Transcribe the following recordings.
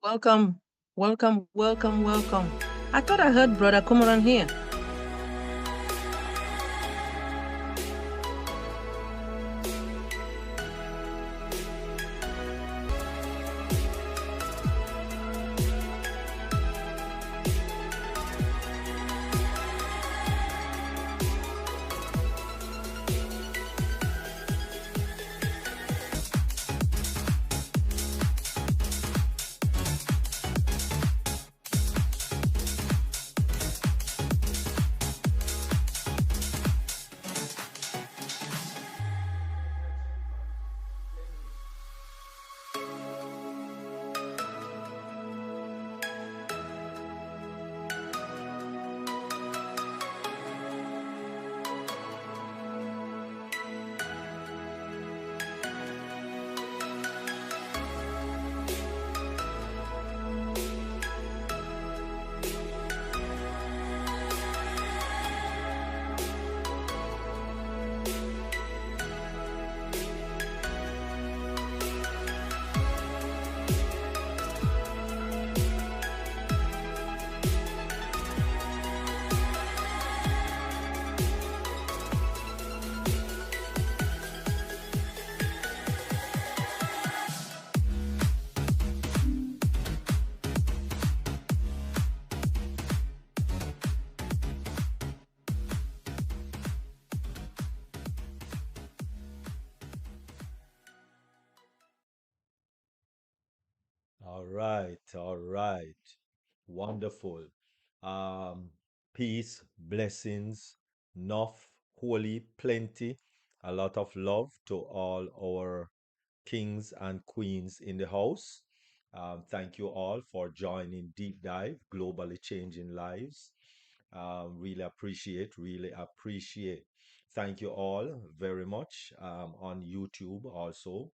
Welcome, welcome, welcome, welcome. I thought I heard Brother Coleman here. All right, all right. Wonderful. Um, Peace, blessings, enough, holy, plenty, a lot of love to all our kings and queens in the house. Thank you all for joining Deep Dive, Globally Changing Lives. Really appreciate, really appreciate. Thank you all very much on YouTube also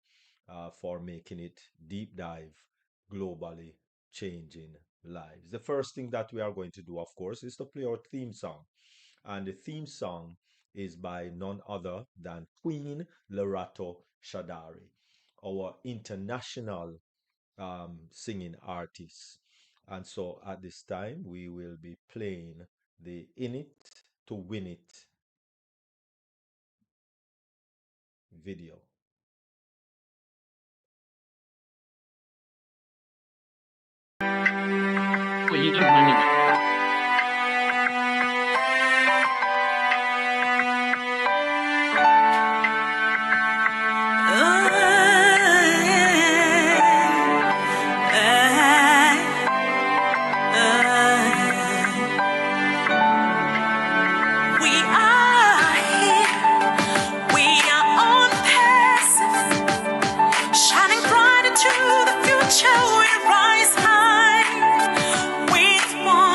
for making it Deep Dive, Globally Changing Lives. The first thing that we are going to do, of course, is to play our theme song. And the theme song is by none other than Queen Lerato Shadari, our international singing artist. And so at this time, we will be playing the In It to Win It video. Well, you don't mind it. We are here, we are on passive, shining bright into the future. We rise high with one.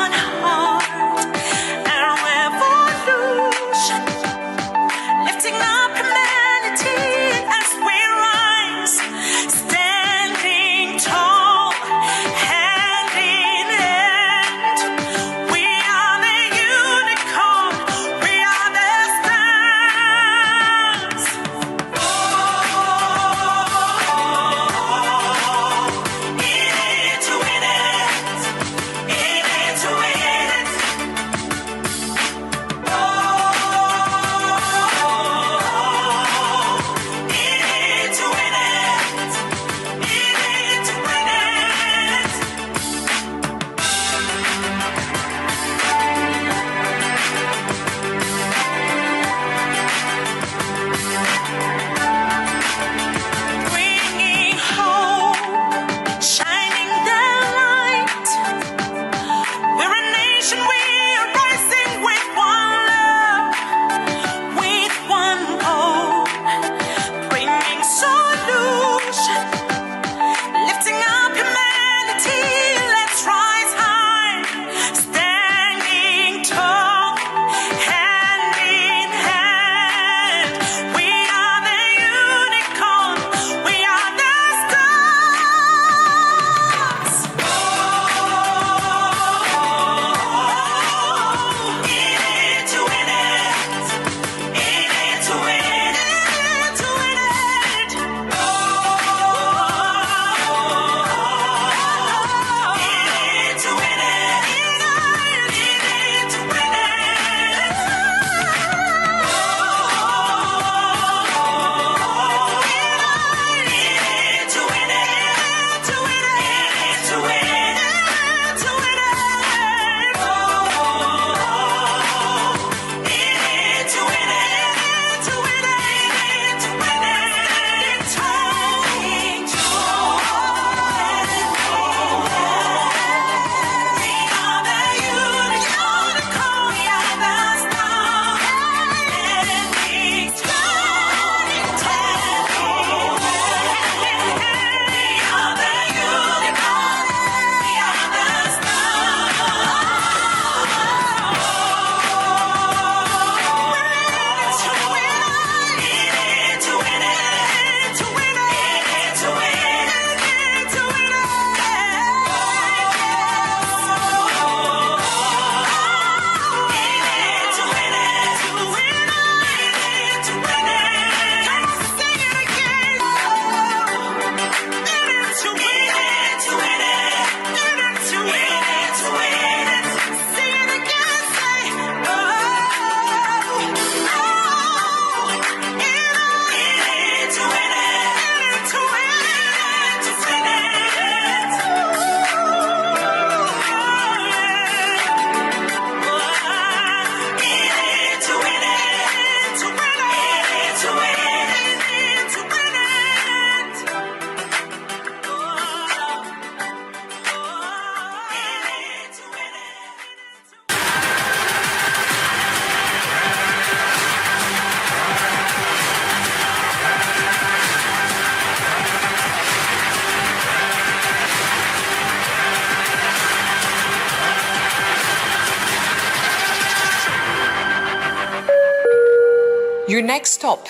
Your next stop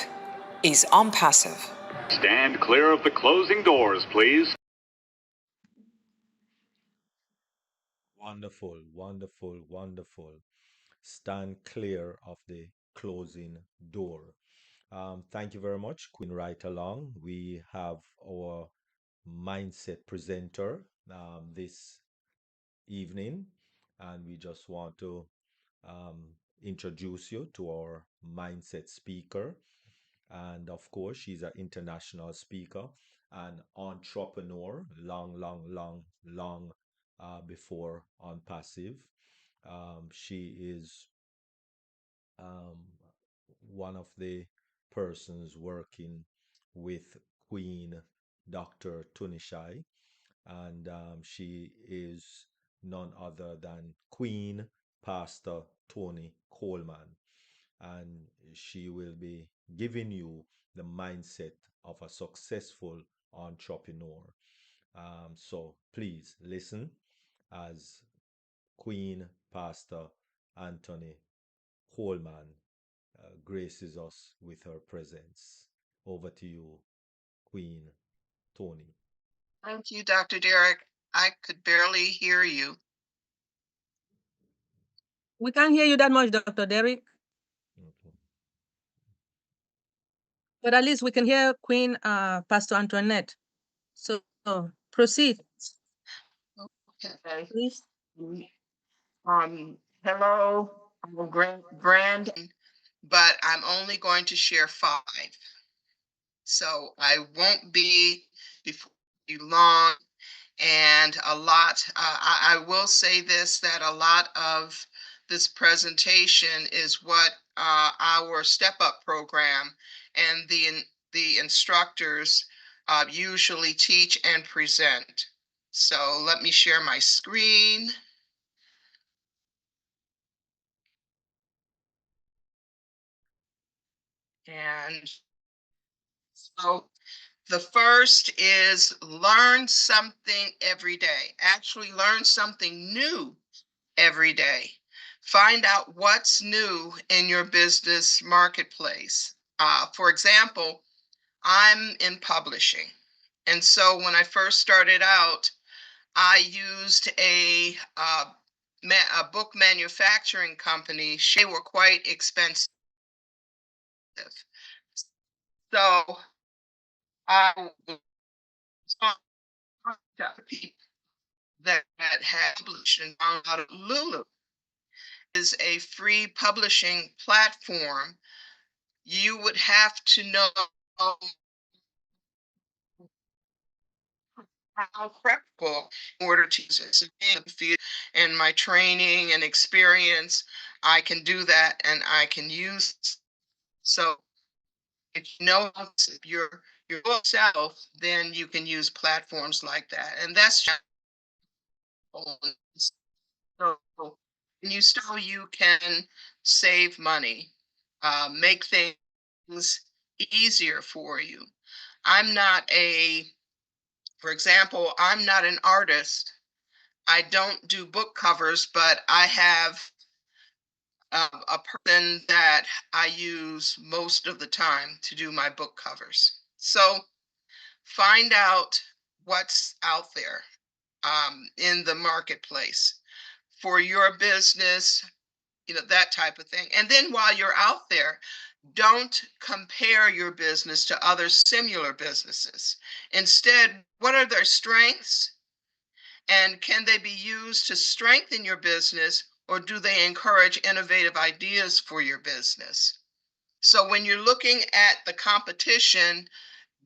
is on Passive. Stand clear of the closing doors, please. Wonderful, wonderful, wonderful. Stand clear of the closing door. Thank you very much, Queen. Right along. We have our mindset presenter this evening, and we just want to um, introduce you to our mindset speaker. And of course, she's an international speaker and entrepreneur, long before on passive. She is um, one of the persons working with Queen Dr. Toni, and she is none other than Queen Pastor Toni Coleman, and she will be giving you the mindset of a successful entrepreneur. So please listen as Queen Pastor Anthony Coleman graces us with her presence. Over to you, Queen Toni. Thank you, Dr. Derek. I could barely hear you. We can't hear you that much, Dr. Derek. Okay. But at least we can hear Queen Pastor Antoinette. So proceed, Okay. please. Hello, I'm grand, but I'm only going to share 5. So I won't be before you long. And a lot, I will say this, that a lot of this presentation is what our Step Up program and the instructors usually teach and present. So let me share my screen. And so the first is learn something every day. Actually, learn something new every day. Find out what's new in your business marketplace. For example, I'm in publishing. And so when I first started out, I used a book manufacturing company. They were quite expensive. So I was people that had published and found out Lulu is a free publishing platform. You would have to know how practical in order to use it. And my training and experience, I can do that and I can use. So if you know your self, then you can use platforms like that. And that's just so and you can save money, make things easier for you. I'm not a, for example, I'm not an artist. I don't do book covers, but I have a person that I use most of the time to do my book covers. So find out what's out there in the marketplace for your business, that type of thing. And then while you're out there, don't compare your business to other similar businesses. Instead, what are their strengths? And can they be used to strengthen your business, or do they encourage innovative ideas for your business? So when you're looking at the competition,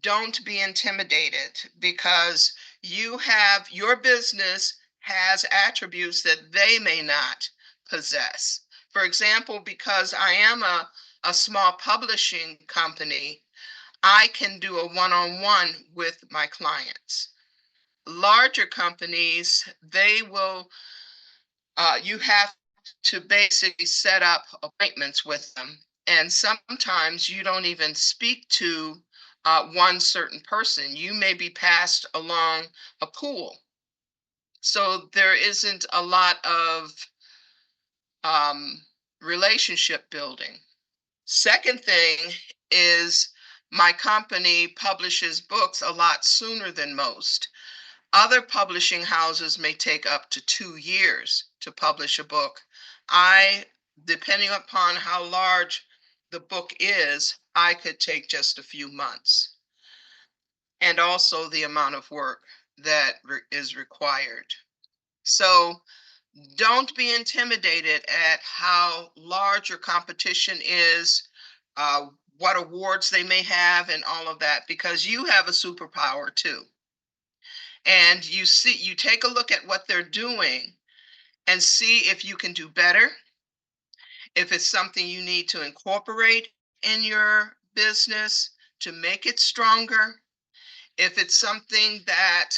don't be intimidated, because your business has attributes that they may not possess. For example, because I am a small publishing company, I can do a one-on-one with my clients. Larger companies, you have to basically set up appointments with them. And sometimes you don't even speak to one certain person. You may be passed along a pool. So there isn't a lot of relationship building. Second thing is my company publishes books a lot sooner than most. Other publishing houses may take up to 2 years to publish a book. Depending upon how large the book is, I could take just a few months. And also the amount of work that is required. So don't be intimidated at how large your competition is, what awards they may have, and all of that, because you have a superpower too. And you take a look at what they're doing and see if you can do better, if it's something you need to incorporate in your business to make it stronger, if it's something that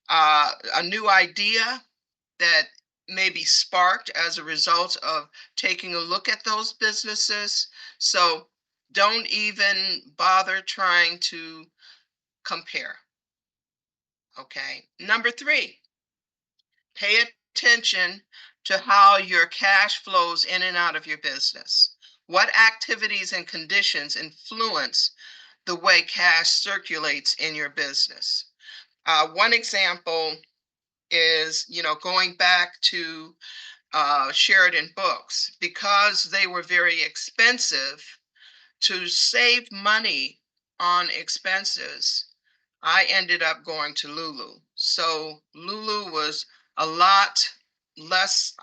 a new idea that may be sparked as a result of taking a look at those businesses. So don't even bother trying to compare. Okay. Number 3, pay attention to how your cash flows in and out of your business. What activities and conditions influence the way cash circulates in your business? One example is, going back to Sheridan books, because they were very expensive. To save money on expenses, I ended up going to Lulu. So Lulu was a lot less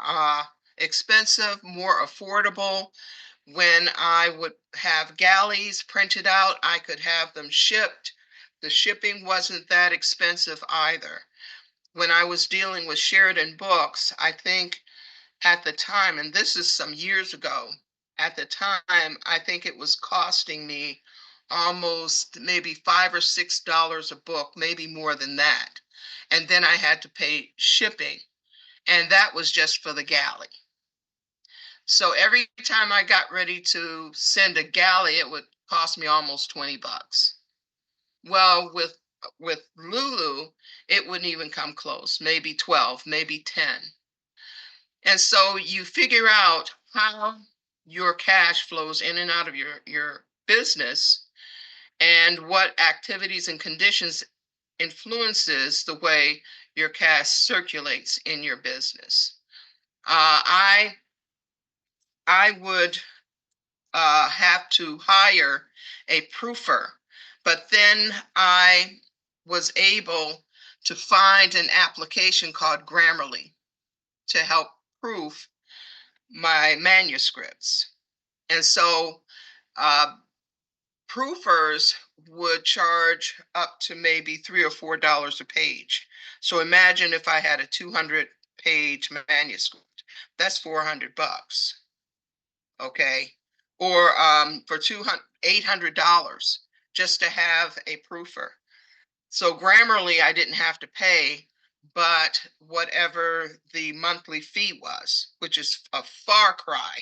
expensive, more affordable. When I would have galleys printed out, I could have them shipped. The shipping wasn't that expensive either. When I was dealing with Sheridan books, I think at the time, and this is some years ago, at the time, I think it was costing me almost maybe $5 or $6 a book, maybe more than that. And then I had to pay shipping, and that was just for the galley. So every time I got ready to send a galley, it would cost me almost $20. Well, with Lulu, it wouldn't even come close, maybe 12, maybe 10. And so you figure out how your cash flows in and out of your business, and what activities and conditions influences the way your cash circulates in your business. I would have to hire a proofer, but then I was able to find an application called Grammarly to help proof my manuscripts. And so uh, proofers would charge up to maybe $3 or $4 a page. So imagine if I had a 200-page manuscript, that's $400. Okay. Or for $800 just to have a proofer. So Grammarly, I didn't have to pay, but whatever the monthly fee was, which is a far cry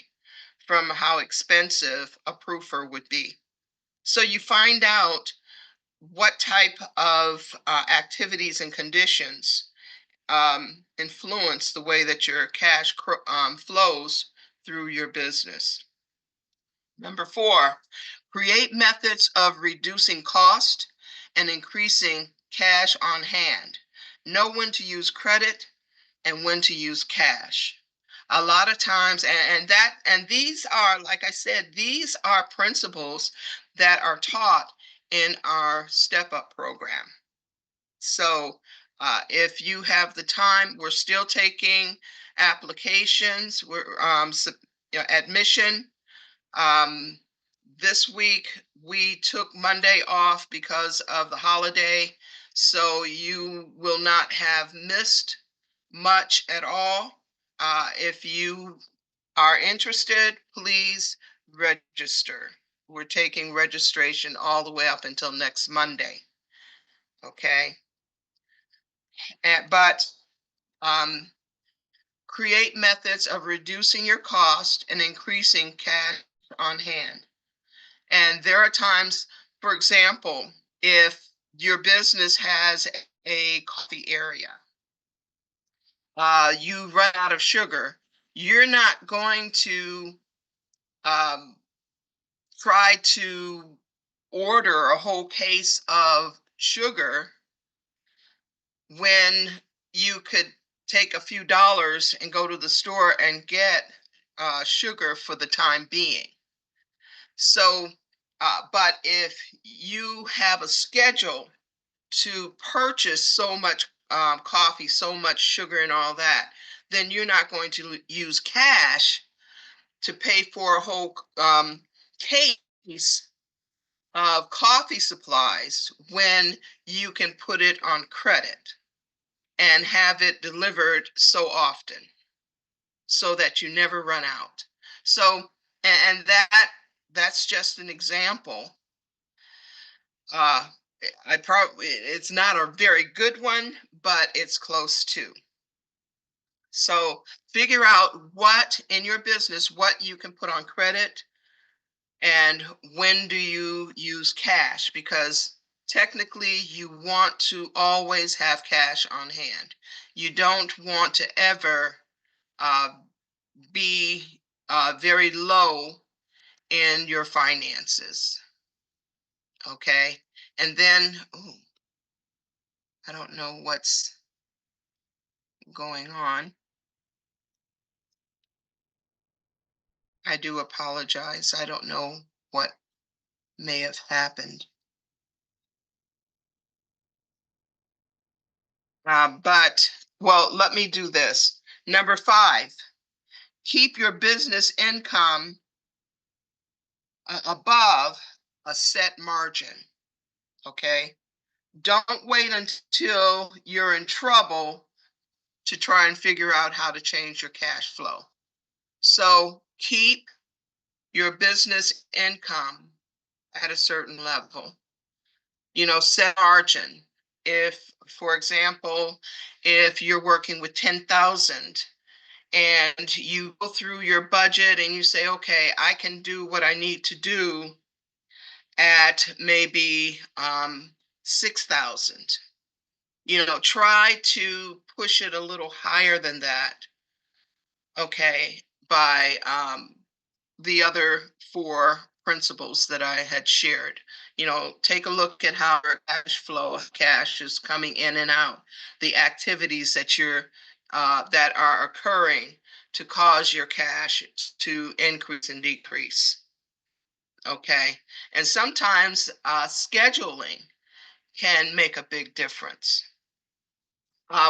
from how expensive a proofer would be. So you find out what type of activities and conditions influence the way that your cash flows through your business. Number 4, create methods of reducing cost and increasing cash on hand. Know when to use credit and when to use cash. A lot of times, and these are, like I said, these are principles that are taught in our Step Up program. So if you have the time, we're still taking applications. We're admission. This week we took Monday off because of the holiday, so you will not have missed much at all. If you are interested, please register. We're taking registration all the way up until next Monday. Okay. But create methods of reducing your cost and increasing cash on hand. And there are times, for example, if your business has a coffee area, you run out of sugar, you're not going to try to order a whole case of sugar when you could take a few dollars and go to the store and get sugar for the time being. So, but if you have a schedule to purchase so much coffee, so much sugar, and all that, then you're not going to use cash to pay for a whole case of coffee supplies when you can put it on credit and have it delivered so often so that you never run out. So, and that's just an example. I probably it's not a very good one, but it's close to. So figure out what in your business, what you can put on credit and when do you use cash, because technically you want to always have cash on hand. You don't want to ever uh, be very low in your finances. Okay. And then, oh, I don't know what's going on. I do apologize. I don't know what may have happened. But, well, let me do this. Number 5, keep your business income above a set margin. Okay. Don't wait until you're in trouble to try and figure out how to change your cash flow. So keep your business income at a certain level. Set margin. If, for example, if you're working with 10,000 and you go through your budget and you say, okay, I can do what I need to do at maybe 6,000. Try to push it a little higher than that. Okay, by the other 4 principles that I had shared. Take a look at how your cash flow of cash is coming in and out, the activities that are occurring to cause your cash to increase and decrease. Okay, and sometimes scheduling can make a big difference.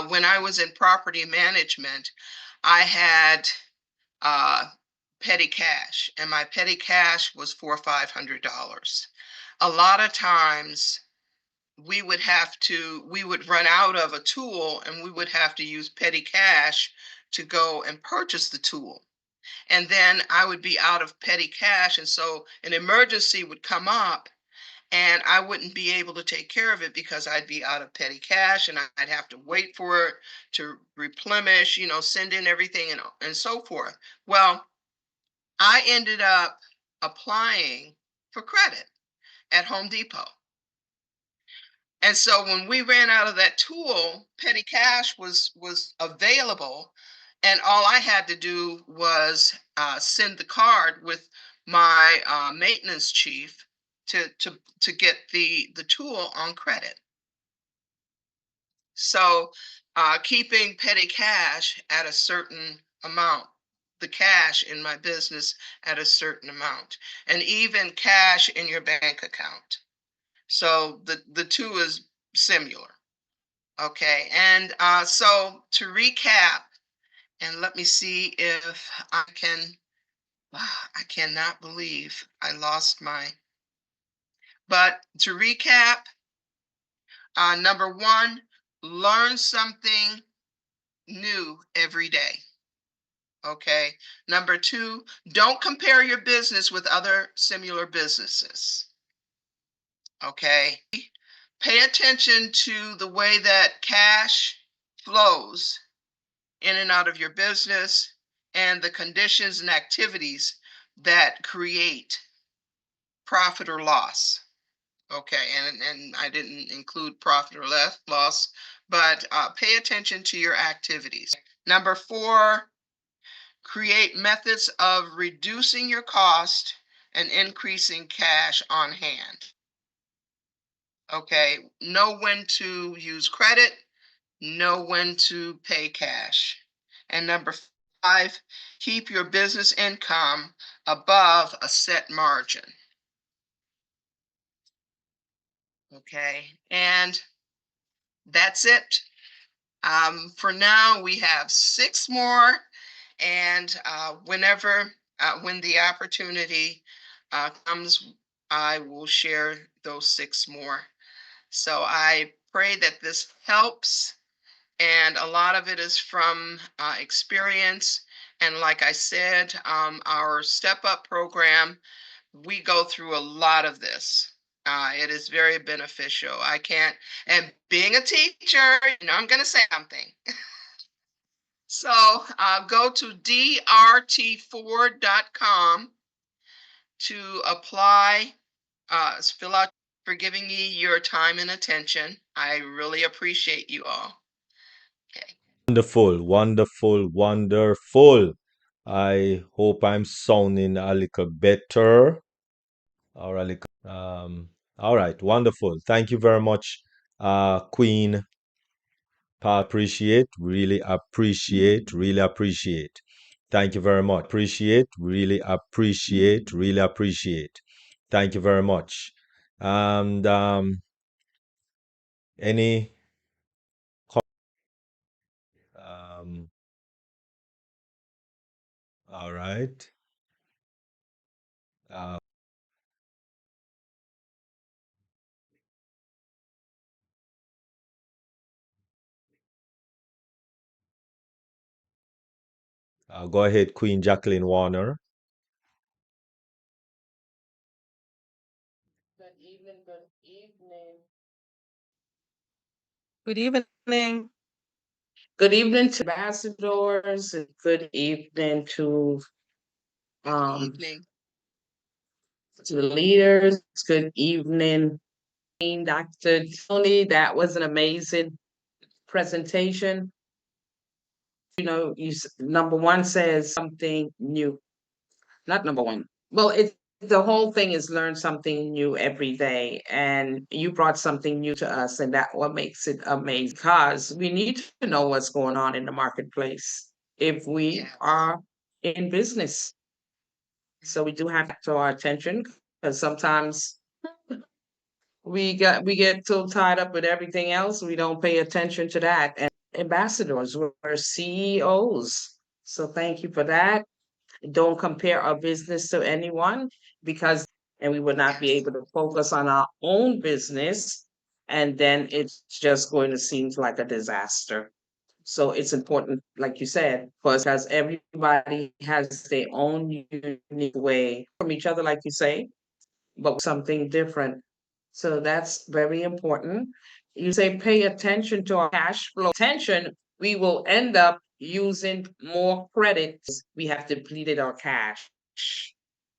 When I was in property management, I had petty cash, and my petty cash was $400 or $500. A lot of times we would run out of a tool and we would have to use petty cash to go and purchase the tool. And then I would be out of petty cash. And so an emergency would come up and I wouldn't be able to take care of it because I'd be out of petty cash and I'd have to wait for it to replenish, send in everything and so forth. Well, I ended up applying for credit at Home Depot. And so when we ran out of that tool, petty cash was available, and all I had to do was send the card with my maintenance chief to get the tool on credit. So keeping petty cash at a certain amount, the cash in my business at a certain amount, and even cash in your bank account. So the 2 is similar. Okay, and so to recap, and let me see if I can. I cannot believe I lost my. But to recap, number 1, learn something new every day. Okay. Number 2, don't compare your business with other similar businesses. Okay. Pay attention to the way that cash flows in and out of your business and the conditions and activities that create profit or loss. Okay. And I didn't include profit or loss, but pay attention to your activities. Number 4, Create methods of reducing your cost and increasing cash on hand. Okay, know when to use credit, know when to pay cash. And number 5, keep your business income above a set margin. Okay, and that's it. For now, we have 6 more, and when the opportunity comes, I will share those 6 more. So I pray that this helps, and a lot of it is from experience. And like I said, our Step Up program, we go through a lot of this. It is very beneficial. I can't, and being a teacher, I'm going to say something. So go to drt4.com to apply, fill out for giving me your time and attention. I really appreciate you all. Okay. Wonderful, wonderful, wonderful. I hope I'm sounding a little better or a little. All right, wonderful. Thank you very much, Queen. Appreciate, really appreciate, really appreciate. Thank you very much. Appreciate, really appreciate, really appreciate. Thank you very much. And any all right. Uh, go ahead, Queen Jacqueline Warner. Good evening, good evening. Good evening. Good evening to ambassadors and good evening um Evening. to the leaders. Good evening, Dr. Toni. That was an amazing presentation. Number one says something new. Not number one. Well, the whole thing is learn something new every day, and you brought something new to us, and that what makes it amazing. Because we need to know what's going on in the marketplace if we Yes. are in business. So we do have to our attention because sometimes we get so tied up with everything else, we don't pay attention to that. And ambassadors, we're CEOs. So thank you for that. Don't compare our business to anyone because and we would not be Yes. able to focus on our own business, and then it's just going to seem like a disaster. So it's important, like you said, for us because everybody has their own unique way from each other, like you say, but something different. So that's very important. You say pay attention to our cash flow. Attention, we will end up using more credit. We have depleted our cash.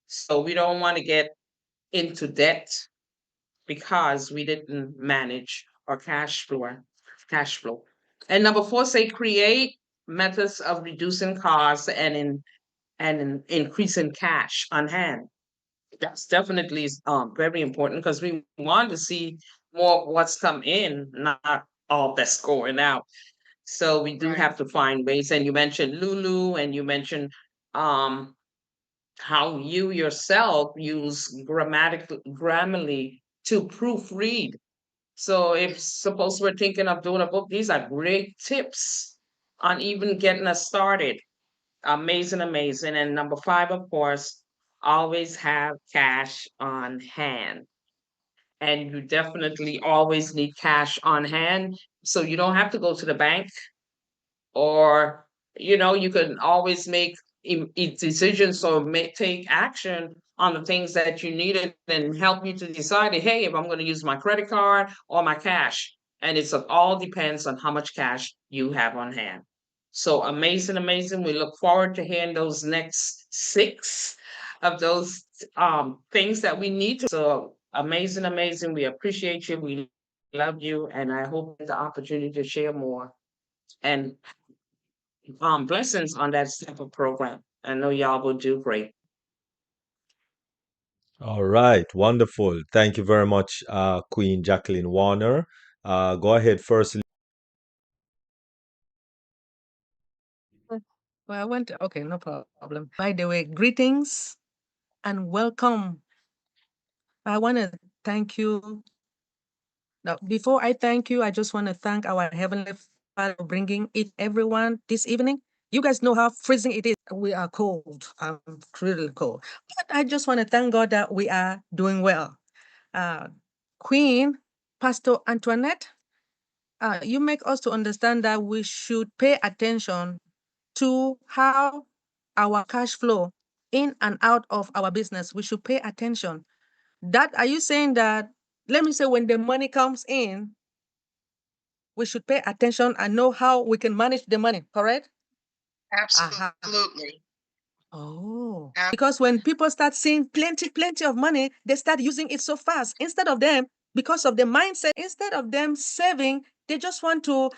So we don't want to get into debt because we didn't manage our cash flow. And number 4, say create methods of reducing costs and increasing cash on hand. That's definitely very important because we want to see more of what's come in, not all that's going out. So we do Right. have to find ways. And you mentioned Lulu, and you mentioned um, how you yourself use Grammarly to proofread. So if suppose we're thinking of doing a book, these are great tips on even getting us started. Amazing, amazing. And number 5, of course, always have cash on hand. And you definitely always need cash on hand. So you don't have to go to the bank, or you can always make decisions or take action on the things that you need and help you to decide, hey, if I'm going to use my credit card or my cash. And it all depends on how much cash you have on hand. So amazing, amazing. We look forward to hearing those next 6 of those things that we need to. So amazing, amazing. We appreciate you. We love you. And I hope the opportunity to share more. And blessings on that type of program. I know y'all will do great. All right, wonderful. Thank you very much, Queen Jacqueline Warner. Go ahead first. Well, I went, okay, no problem. By the way, greetings and welcome. I want to thank you. Now, before I thank you, I just want to thank our Heavenly Father for bringing it everyone this evening. You guys know how freezing it is. We are cold. I'm really cold. But I just want to thank God that we are doing well. Uh, Queen, Pastor Antoinette, you make us to understand that we should pay attention to how our cash flow in and out of our business. We should pay attention. That are you saying that? Let me say, when the money comes in, we should pay attention and know how we can manage the money. Correct? Aha. Absolutely. Oh, because when people start seeing plenty of money, they start using it so fast. Instead of them, because of the mindset, instead of them saving, they just want to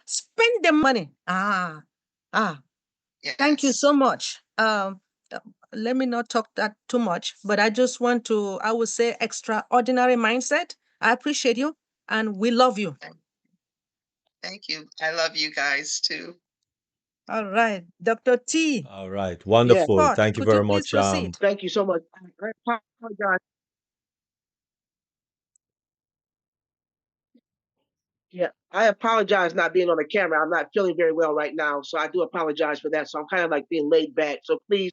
spend the money. Ah. Thank you so Yes. much. Uh, let me not talk that too much, but I just want to, I would say, extraordinary mindset. I appreciate you and we love you. Thank you. I love you guys too. All right, Dr. T. All right, Yeah, wonderful. Port, Thank you could you very please much. proceed? thank you so much. I apologize. Yeah, I apologize not being on the camera. I'm not feeling very well right now, so I do apologize for that. So I'm kind of like being laid back. So please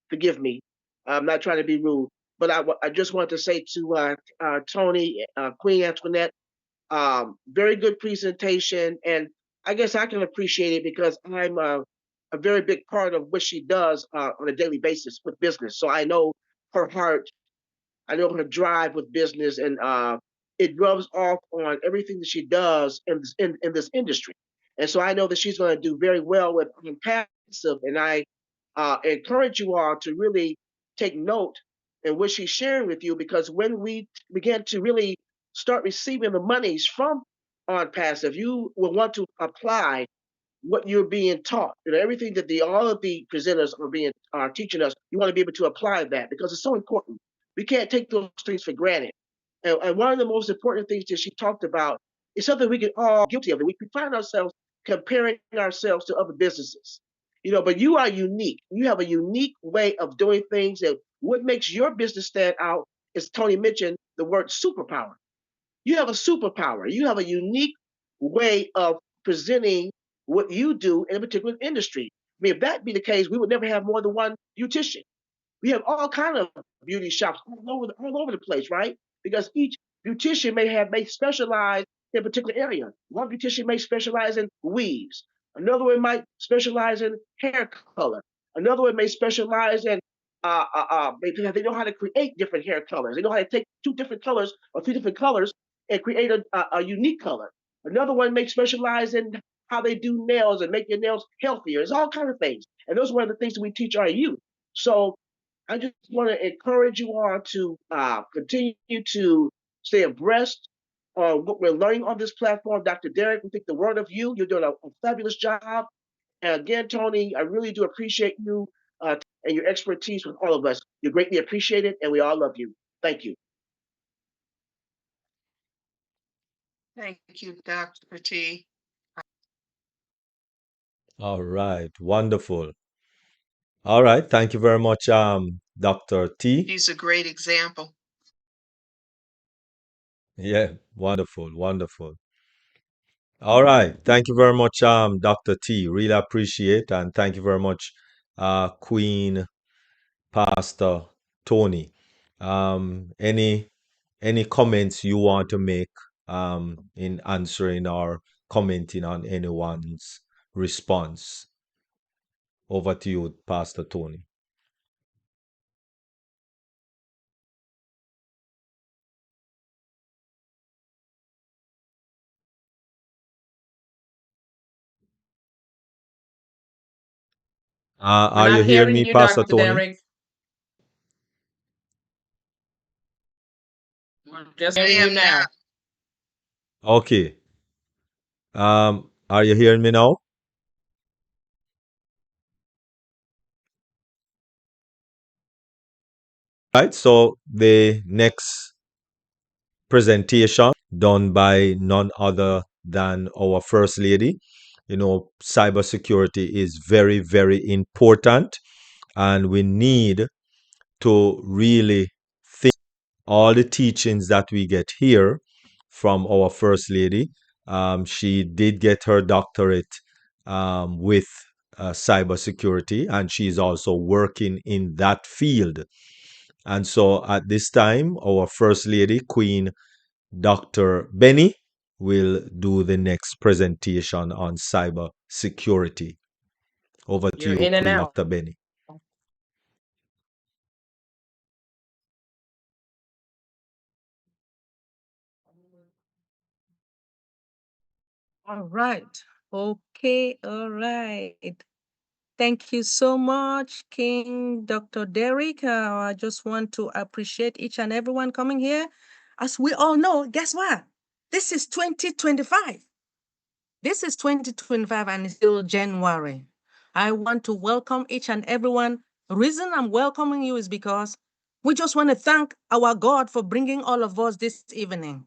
forgive me. I'm not trying to be rude, but I just wanted to say to Toni, Queen Antoinette, very good presentation, and I guess I can appreciate it because I'm a very big part of what she does on a daily basis with business. So I know her heart. I know her drive with business, and it rubs off on everything that she does in this industry. And so I know that she's going to do very well with passive. And I encourage you all to really take note in what she's sharing with you, because when we begin to really start receiving the monies from on passive, you will want to apply what you're being taught. You know, everything that all of the presenters are teaching us, you want to be able to apply that because it's so important. We can't take those things for granted. And one of the most important things that she talked about is something we can all guilty of. We find ourselves comparing ourselves to other businesses. You know, but you are unique. You have a unique way of doing things, and what makes your business stand out is Toni mentioned the word superpower. You have a superpower. You have a unique way of presenting what you do in a particular industry. I mean, if that be the case, we would never have more than one beautician. We have all kind of beauty shops all over the place, right? Because each beautician may specialize in a particular area. One beautician may specialize in weaves. Another one might specialize in hair color. Another one may specialize in they know how to create different hair colors. They know how to take two different colors or three different colors and create a unique color. Another one may specialize in how they do nails and make your nails healthier. It's all kinds of things. And those are one of the things that we teach our youth. So I just want to encourage you all to continue to stay abreast of what we're learning on this platform. Dr. Derek, we think the word of you. You're doing a fabulous job. And again, Toni, I really do appreciate you and your expertise with all of us. You're greatly appreciated, and we all love you. Thank you. Thank you, Dr. T. All right, wonderful. All right, thank you very much, Dr. T. She's a great example. Yeah, wonderful, wonderful. All right, thank you very much, Dr. T. Really appreciate, and thank you very much, Queen Pastor Toni. Any comments you want to make in answering or commenting on anyone's response? Over to you, Pastor Toni. We're Are you not hearing hearing me, you, Pastor Dr. Toni? Derek. We're just I hearing you am now. not. Okay. Are you hearing me now? Right, so the next presentation done by none other than our First Lady. You know, cybersecurity is very, very important, and we need to really think all the teachings that we get here from our First Lady. She did get her doctorate with cybersecurity, and she's also working in that field. And so at this time, our First Lady, Queen DrBenny, will do the next presentation on cyber security. Over to You're you, in and Queen out. DrBenny. All right. Okay. All right. Thank you so much, King Dr. Derek. I just want to appreciate each and everyone coming here. As we all know, guess what? This is 2025. This is 2025 and it's still January. I want to welcome each and everyone. The reason I'm welcoming you is because we just want to thank our God for bringing all of us this evening.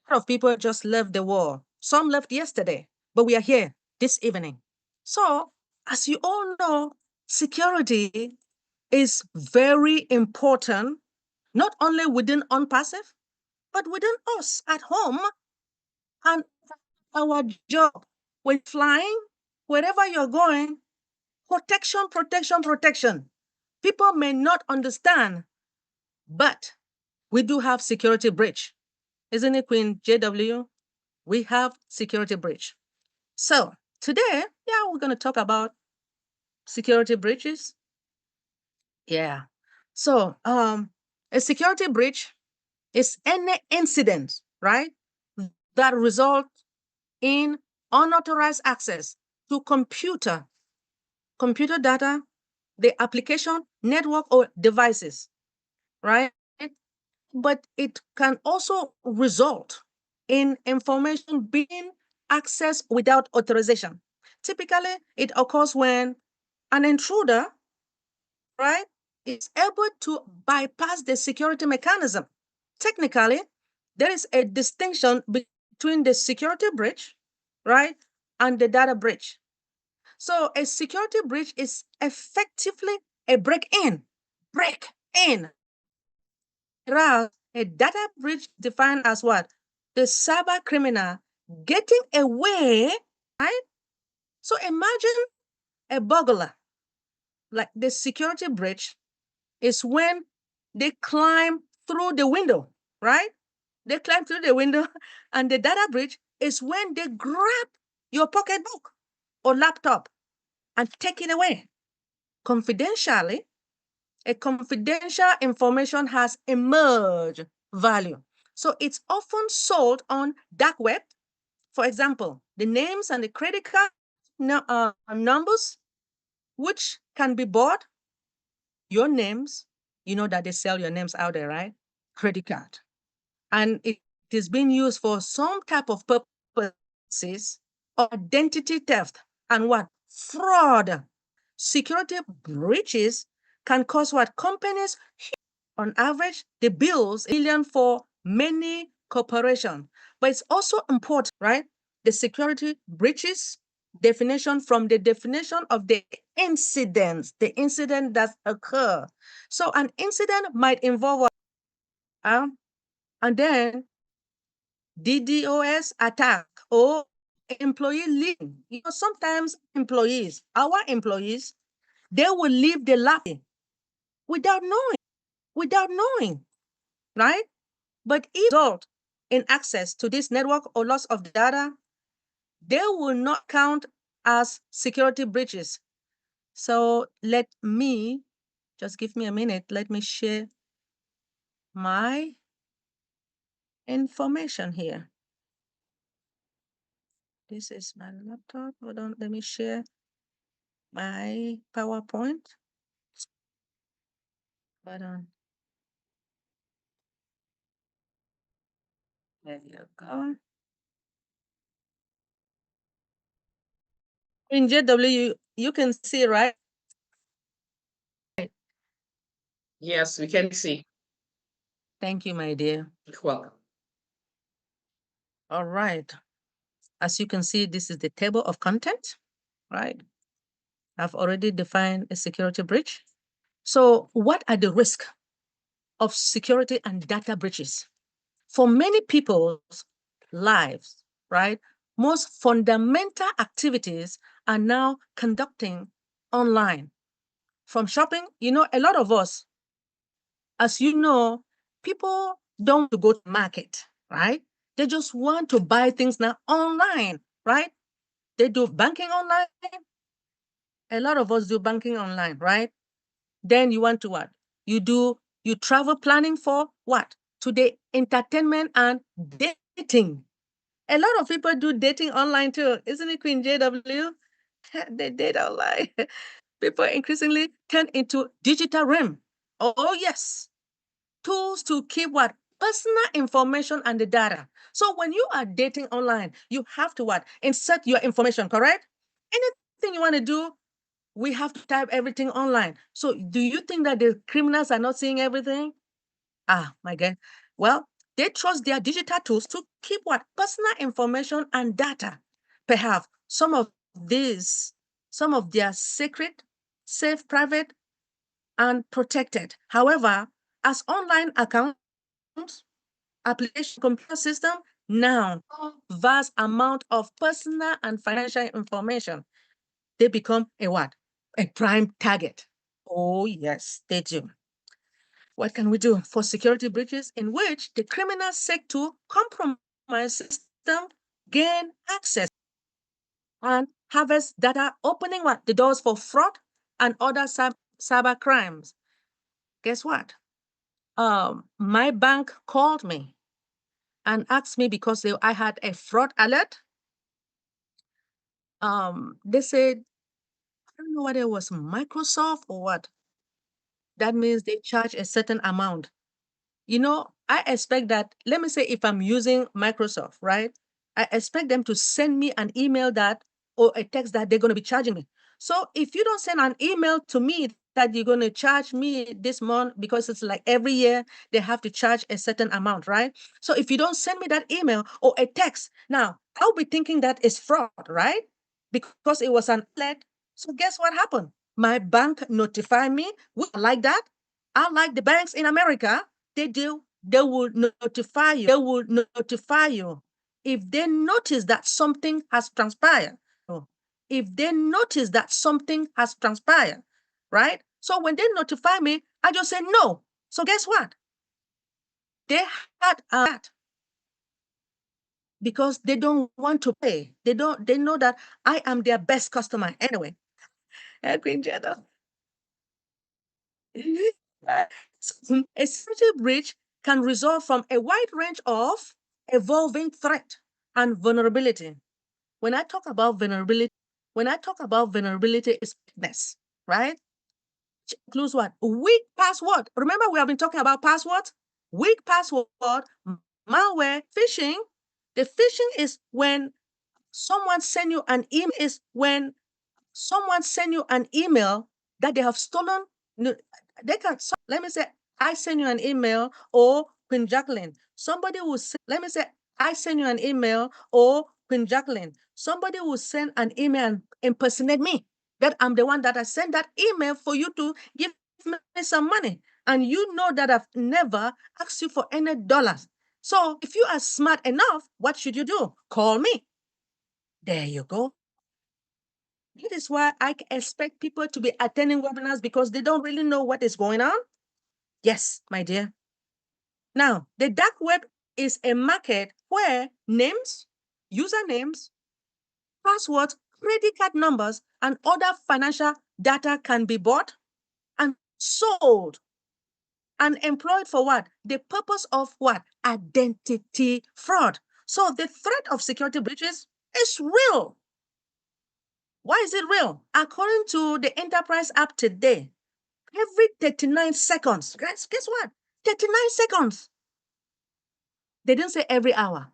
A lot of people just left the war. Some left yesterday, but we are here this evening. So, as you all know, security is very important, not only within OnPassive, but within us at home and our job. With flying, wherever you're going, protection, protection, protection. People may not understand, but we do have security breach. Isn't it, Queen JW? We have security breach. So today, yeah, we're going to talk about security breaches. Yeah. So a security breach is any incident, right, that result in unauthorized access to computer data, the application, network, or devices, right? But it can also result in information being accessed without authorization. Typically, it occurs when an intruder, right, is able to bypass the security mechanism. Technically, there is a distinction between the security breach, right, and the data breach. So a security breach is effectively a break in. Whereas a data breach defined as what? The cyber criminal getting away, right? So imagine a burglar, like the security breach is when they climb through the window, right? They climb through the window, and the data breach is when they grab your pocketbook or laptop and take it away confidentially. A confidential information has emerged value. So it's often sold on dark web. For example, the names and the credit card numbers, which can be bought, your names, you know that they sell your names out there, right? Credit card. And it is being used for some type of purposes, identity theft, and what? Fraud. Security breaches can cause what? Companies, on average, the bills million for many corporations. But it's also important, right? The security breaches definition from the definition of the incident that occur. So an incident might involve and then DDoS attack or employee leaving. You know, sometimes our employees, they will leave the lab without knowing, right? But if result in access to this network or loss of data, they will not count as security breaches. So let me just give me a minute. Let me share my information here. This is my laptop. Hold on, let me share my PowerPoint. Hold on. There you go. In JW, you can see, right? Yes, we can see. Thank you, my dear. You're welcome. All right. As you can see, this is the table of content, right? I've already defined a security breach. So what are the risks of security and data breaches? For many people's lives, right? Most fundamental activities are now conducting online. From shopping, a lot of us, as you know, people don't want to go to market, right? They just want to buy things now online, right? They do banking online. A lot of us do banking online, right? Then you want to what? You travel planning for what? Today, entertainment and dating. A lot of people do dating online too. Isn't it, Queen JW? They date online. People increasingly turn into digital realm. Oh, yes. Tools to keep what? Personal information and the data. So when you are dating online, you have to what? Insert your information, correct? Anything you want to do, we have to type everything online. So do you think that the criminals are not seeing everything? Ah, my God. Well, they trust their digital tools to keep what? Personal information and data. Perhaps some of their secret, safe, private, and protected. However, as online accounts, application, computer system, now vast amount of personal and financial information, they become a what? A prime target. Oh, yes, they do. What can we do for security breaches in which the criminals seek to compromise system, gain access, and harvest data, opening what? The doors for fraud and other cyber crimes. Guess what? My bank called me and asked me because I had a fraud alert. They said, I don't know whether it was Microsoft or what. That means they charge a certain amount. I expect that, let me say, if I'm using Microsoft, right? I expect them to send me an email that or a text that they're going to be charging me. So if you don't send an email to me that you're going to charge me this month, because it's like every year they have to charge a certain amount, right? So if you don't send me that email or a text, now I'll be thinking that it's fraud, right? Because it was an alert. So guess what happened? My bank notified me. Like that. Unlike the banks in America, they will notify you. They will notify you if they notice that something has transpired. If they notice that something has transpired, right? So when they notify me, I just say no. So guess what? They had that because they don't want to pay. They know that I am their best customer anyway. Queen Jenna. A security breach can result from a wide range of evolving threat and vulnerability. When I talk about vulnerability is weakness, right? Which includes what? Weak password. Remember, we have been talking about passwords? Weak password, malware, phishing. The phishing is when someone send you an email, that they have stolen. They can, let me say, I send you an email, or Queen Jacqueline. Somebody will say, let me say, I send you an email, or Queen Jacqueline. Somebody will send an email and impersonate me, that I'm the one that I sent that email for you to give me some money. And you know that I've never asked you for any dollars. So if you are smart enough, what should you do? Call me. There you go. That is why I expect people to be attending webinars, because they don't really know what is going on. Yes, my dear. Now, the dark web is a market where names, usernames, passwords, credit card numbers, and other financial data can be bought and sold and employed for what? The purpose of what? Identity fraud. So the threat of security breaches is real. Why is it real? According to the Enterprise app today, every 39 seconds, guess what? 39 seconds. They didn't say every hour.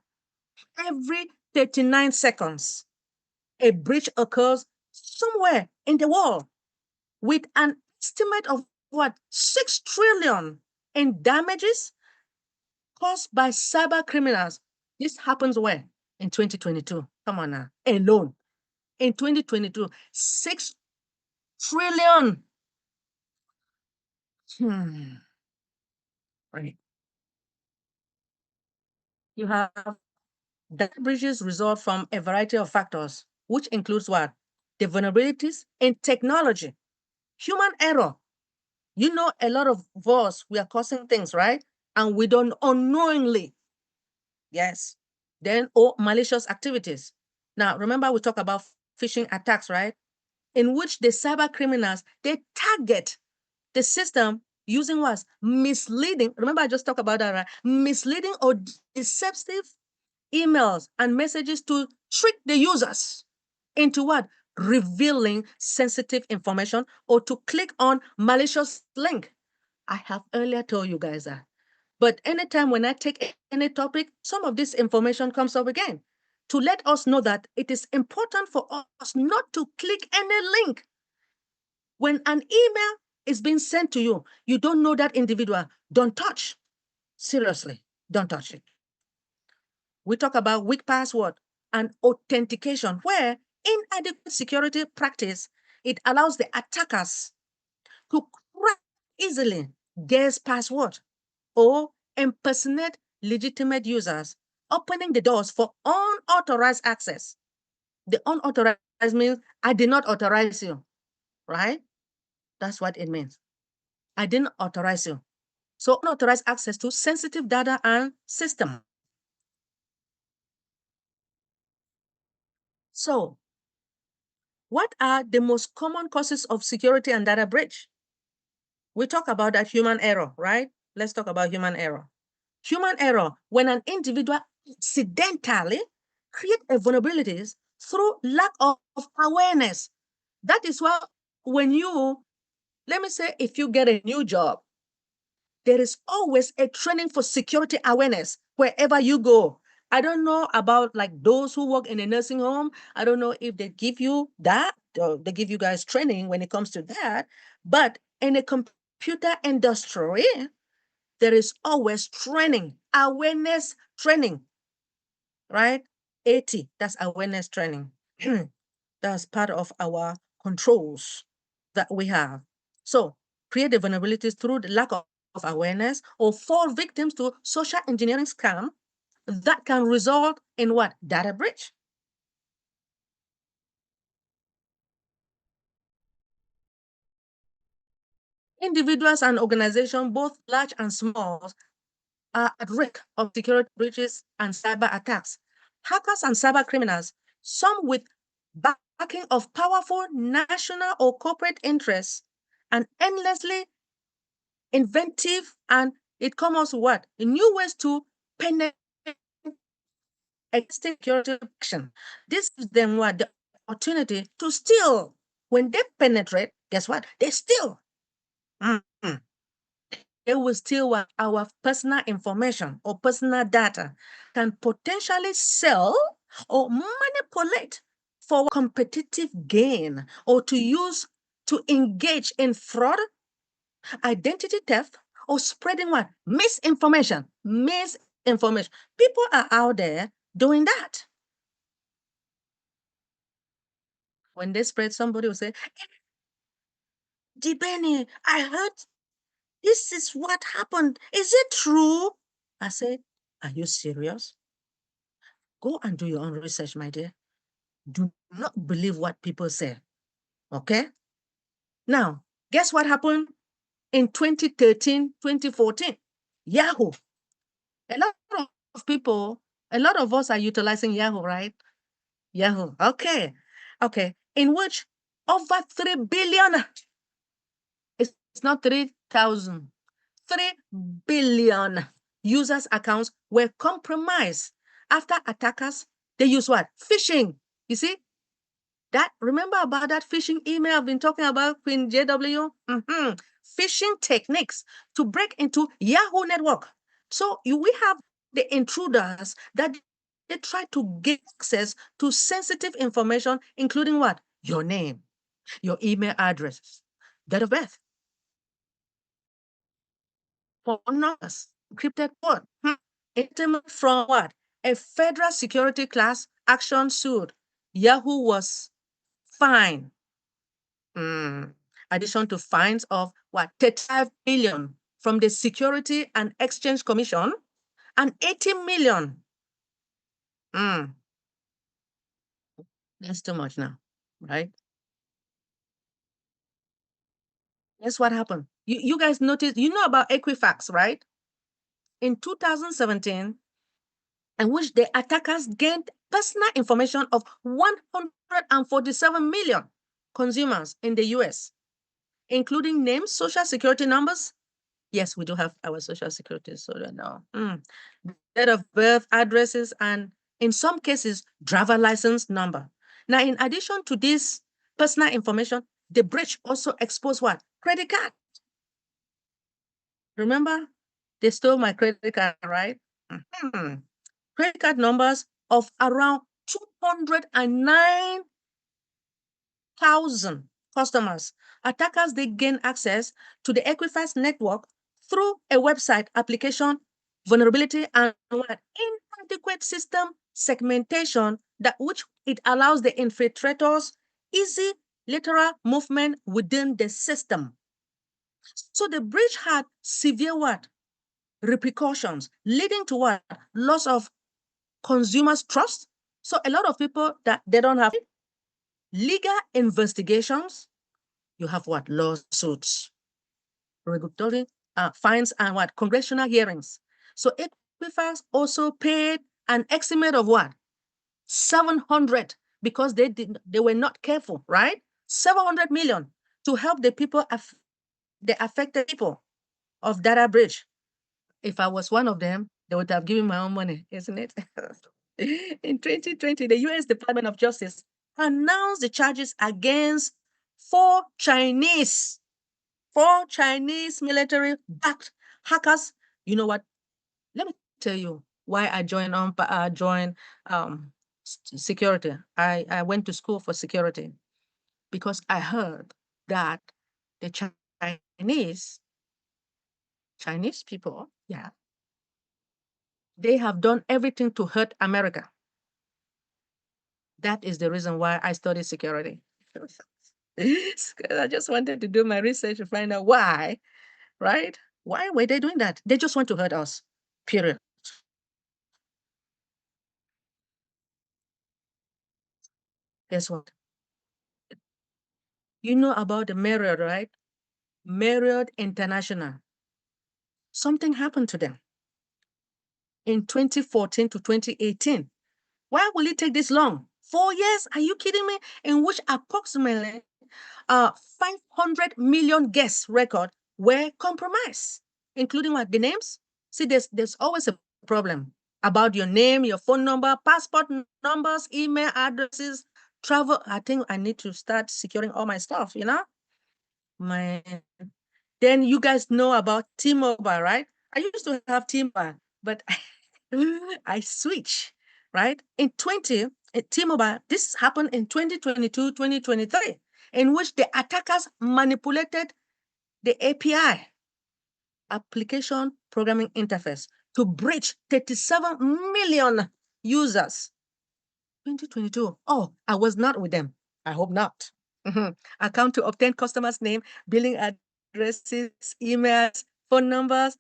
Every 39 seconds, a breach occurs somewhere in the world, with an estimate of what? 6 trillion in damages caused by cyber criminals. This happens where? In 2022. Come on now. Alone. In 2022, 6 trillion. Right. You have data breaches result from a variety of factors, which includes what? The vulnerabilities in technology, human error. You know, a lot of us, we are causing things, right? And we don't unknowingly. Yes. Then, or malicious activities. Now, remember we talk about phishing attacks, right? In which the cyber criminals, they target the system using what? Misleading. Remember, I just talked about that, right? Misleading or deceptive emails and messages to trick the users into what? Revealing sensitive information or to click on malicious link. I have earlier told you guys that. But anytime when I take any topic, some of this information comes up again to let us know that it is important for us not to click any link. When an email is being sent to you, you don't know that individual, don't touch. Seriously, don't touch it. We talk about weak password and authentication, where inadequate security practice, it allows the attackers to crack easily guess password or impersonate legitimate users, opening the doors for unauthorized access. The unauthorized means I did not authorize you, right? That's what it means. I didn't authorize you. So unauthorized access to sensitive data and system. So what are the most common causes of security and data breach? We talk about that human error, right? Let's talk about human error. Human error, when an individual accidentally create a vulnerabilities through lack of awareness. That is why when you, let me say, if you get a new job, there is always a training for security awareness wherever you go. I don't know about like those who work in a nursing home. I don't know if they give you that, or they give you guys training when it comes to that. But in a computer industry, there is always training, awareness training, right? AT, that's awareness training. That's part of our controls that we have. So create the vulnerabilities through the lack of awareness or fall victims to social engineering scam that can result in what? Data breach. Individuals and organizations, both large and small, are at risk of security breaches and cyber attacks. Hackers and cyber criminals, some with backing of powerful national or corporate interests, and endlessly inventive, and it comes what? New ways to penetrate existing security action. This gives them what? The opportunity to steal. When they penetrate, guess what? They steal. Mm-hmm. They will steal what? Our personal information or personal data, can potentially sell or manipulate for competitive gain or to use to engage in fraud, identity theft, or spreading what? Misinformation. Misinformation. People are out there doing that. When they spread, somebody will say, DrBenny, I heard this is what happened. Is it true? I say, are you serious? Go and do your own research, my dear. Do not believe what people say. Okay? Now, guess what happened in 2013, 2014? Yahoo. A lot of people, a lot of us are utilizing Yahoo, right? Yahoo. Okay. Okay. In which over 3 billion, it's not 3,000, 3 billion users' accounts were compromised after attackers, they use what? Phishing. You see? That, remember about that phishing email I've been talking about, Queen JW? Phishing techniques to break into Yahoo network. So we have the intruders that they try to get access to sensitive information, including what? Your name, your email address, date of birth, phone numbers, encrypted code. Indictment from what? A federal security class action suit. Yahoo was fined. Addition to fines of what? 35 million from the Security and Exchange Commission and 80 million. That's too much now, right? Guess what happened? You guys noticed, you know about Equifax, right? In 2017, in which the attackers gained personal information of 147 million consumers in the US, including names, social security numbers. Yes, we do have our social security, so no. Date of birth, addresses, and in some cases, driver license number. Now, in addition to this personal information, the breach also exposed what? Credit card. Remember, they stole my credit card, right? Credit card numbers of around 209,000 customers. Attackers, they gain access to the Equifax network through a website application vulnerability and what? Inadequate system segmentation that which it allows the infiltrators easy lateral movement within the system. So the breach had severe what? Repercussions, leading to what? Loss of consumers' trust. So a lot of people that they don't have legal investigations. You have what? Lawsuits, regulatory fines, and what? Congressional hearings. So Equifax also paid an estimate of what? 700 because they were not careful, right? 700 million to help the people, the affected people of data breach. If I was one of them, they would have given my own money, isn't it? In 2020, the US Department of Justice announced the charges against four Chinese military-backed hackers. You know what? Let me tell you why I joined security. I went to school for security because I heard that the Chinese people, yeah, they have done everything to hurt America. That is the reason why I studied security. I just wanted to do my research to find out why, right? Why were they doing that? They just want to hurt us, period. Guess what? You know about the Marriott, right? Marriott International. Something happened to them in 2014 to 2018. Why will it take this long? 4 years? Are you kidding me? In which approximately 500 million guest record were compromised, including what? The names? See, there's always a problem about your name, your phone number, passport numbers, email addresses, travel. I think I need to start securing all my stuff, My Then you guys know about T-Mobile, right? I used to have T-Mobile, but I switched, right? T-Mobile, this happened in 2022, 2023, in which the attackers manipulated the API, application programming interface, to breach 37 million users. 2022. Oh, I was not with them. I hope not. Account to obtain customers' name, billing addresses, emails, phone numbers,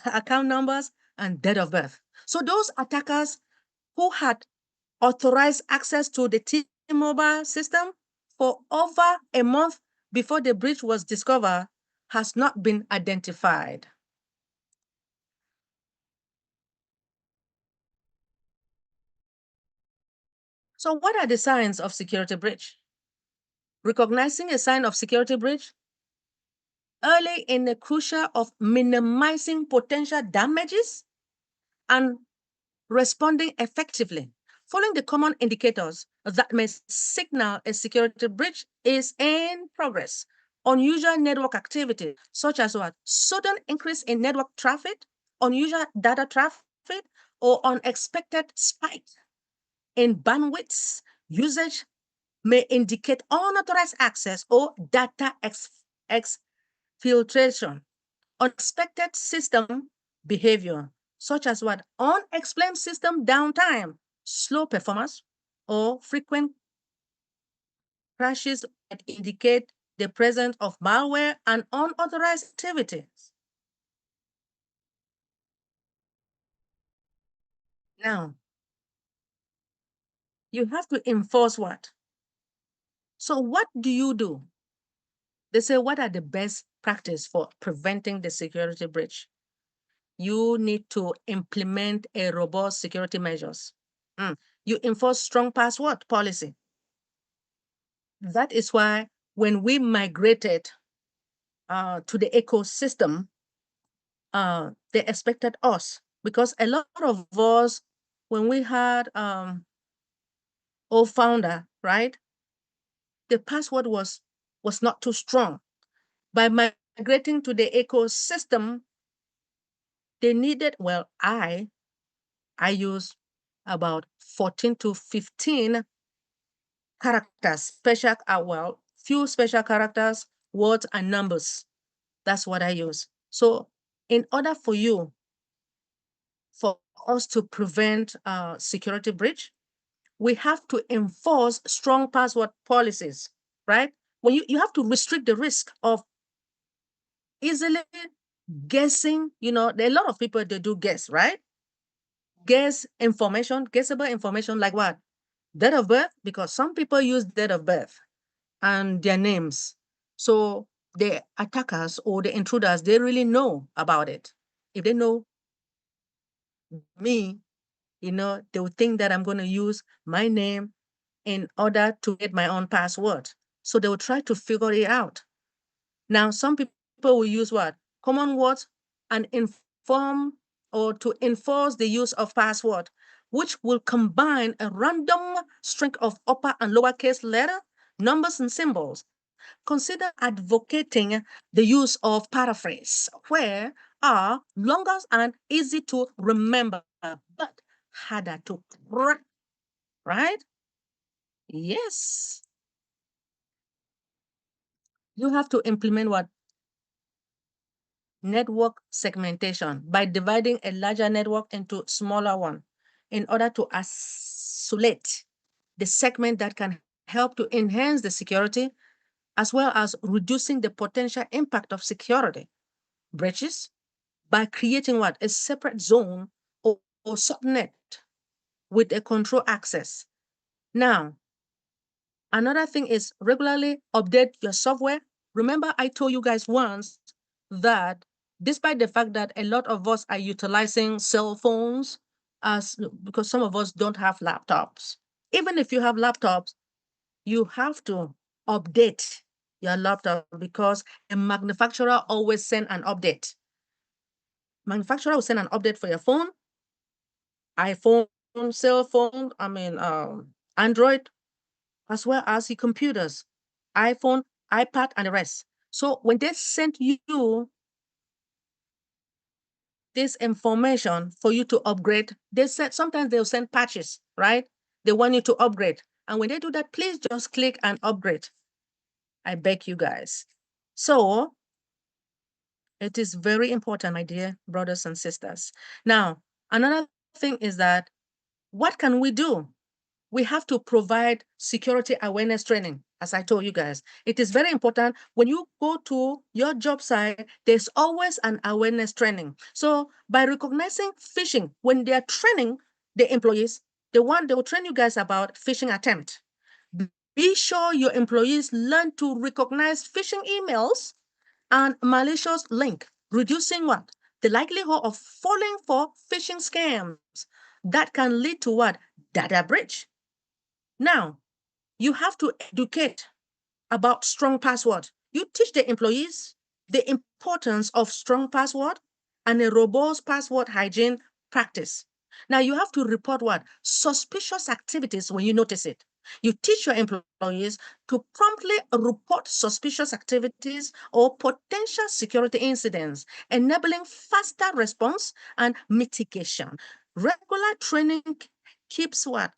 account numbers, and date of birth. So those attackers who had authorized access to the T-Mobile system for over a month before the breach was discovered has not been identified. So what are the signs of security breach? Recognizing a sign of security breach early in the crucial of minimizing potential damages and responding effectively. Following the common indicators that may signal a security breach is in progress. Unusual network activity, such as what? Sudden increase in network traffic, unusual data traffic, or unexpected spike in bandwidth usage may indicate unauthorized access or data exfiltration. Unexpected system behavior, such as what? Unexplained system downtime, slow performance, or frequent crashes that indicate the presence of malware and unauthorized activities. Now, you have to enforce what? So what do you do? They say, what are the best practice for preventing the security breach? You need to implement a robust security measures. You enforce strong password policy. That is why when we migrated to the ecosystem, they expected us, because a lot of us, when we had old founder, right? The password was not too strong. By migrating to the ecosystem, they needed, well, I use about 14 to 15 characters, special, well, few special characters, words, and numbers. That's what I use. So in order for us to prevent security breach, we have to enforce strong password policies, right? When you have to restrict the risk of easily guessing, there are a lot of people that do guess, right? Guess information, guessable information like what? Date of birth, because some people use date of birth and their names. So the attackers or the intruders, they really know about it. If they know me, they will think that I'm going to use my name in order to get my own password. So they will try to figure it out. Now, some people will use what? Common words and inform or to enforce the use of password, which will combine a random string of upper and lowercase letter, numbers, and symbols. Consider advocating the use of paraphrase, where are longer and easy to remember, but harder to crack, right? Yes. You have to implement what? Network segmentation by dividing a larger network into smaller one in order to isolate the segment that can help to enhance the security as well as reducing the potential impact of security breaches by creating what? A separate zone or subnet with a control access. Now, another thing is regularly update your software. Remember, I told you guys once that despite the fact that a lot of us are utilizing cell phones as because some of us don't have laptops. Even if you have laptops, you have to update your laptop because a manufacturer always send an update. Manufacturer will send an update for your phone, iPhone, cell phone, Android, as well as the computers, iPhone, iPad, and the rest. So when they send you this information for you to upgrade, they said sometimes they'll send patches, right? They want you to upgrade. And when they do that, please just click and upgrade. I beg you guys. So it is very important, my dear brothers and sisters. Now, another thing is that what can we do? We have to provide security awareness training, as I told you guys. It is very important when you go to your job site, there's always an awareness training. So by recognizing phishing, when they're training the employees, they will train you guys about phishing attempt. Be sure your employees learn to recognize phishing emails and malicious link, reducing what? The likelihood of falling for phishing scams that can lead to what? Data breach. Now, you have to educate about strong password. You teach the employees the importance of strong password and a robust password hygiene practice. Now, you have to report what? Suspicious activities when you notice it. You teach your employees to promptly report suspicious activities or potential security incidents, enabling faster response and mitigation. Regular training keeps what?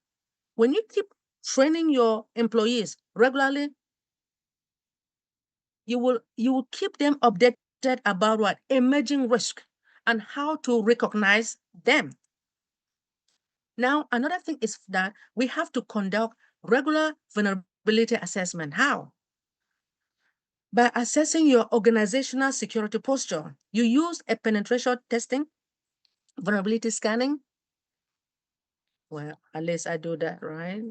When you keep training your employees regularly, you will keep them updated about what emerging risk and how to recognize them. Now, another thing is that we have to conduct regular vulnerability assessment. How? By assessing your organizational security posture. You use a penetration testing, vulnerability scanning. Well, at least I do that, right?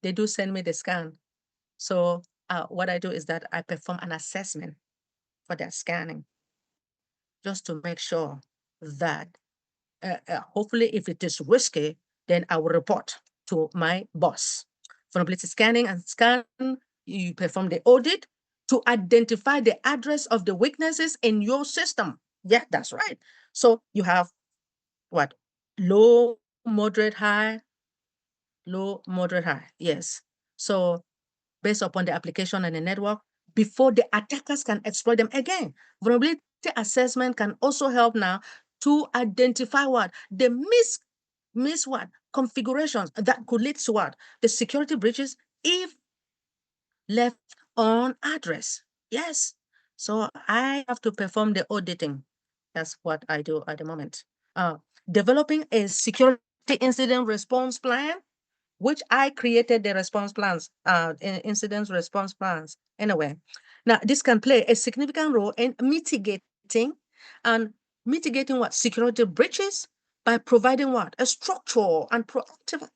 They do send me the scan. So what I do is that I perform an assessment for that scanning, just to make sure that hopefully if it is risky, then I will report to my boss. Vulnerability scanning and scan, you perform the audit to identify the address of the weaknesses in your system. Yeah, that's right. So you have what? Low, moderate, high, low, moderate, high. Yes. So based upon the application and the network, before the attackers can exploit them again. Vulnerability assessment can also help now to identify what? The miss what? Configurations that could lead to what? The security breaches if left unaddressed. Yes. So I have to perform the auditing. That's what I do at the moment. Developing a security incident response plan, which I created the response plans, incident response plans. Anyway, now this can play a significant role in mitigating and mitigating what? Security breaches by providing what? A structural and proactive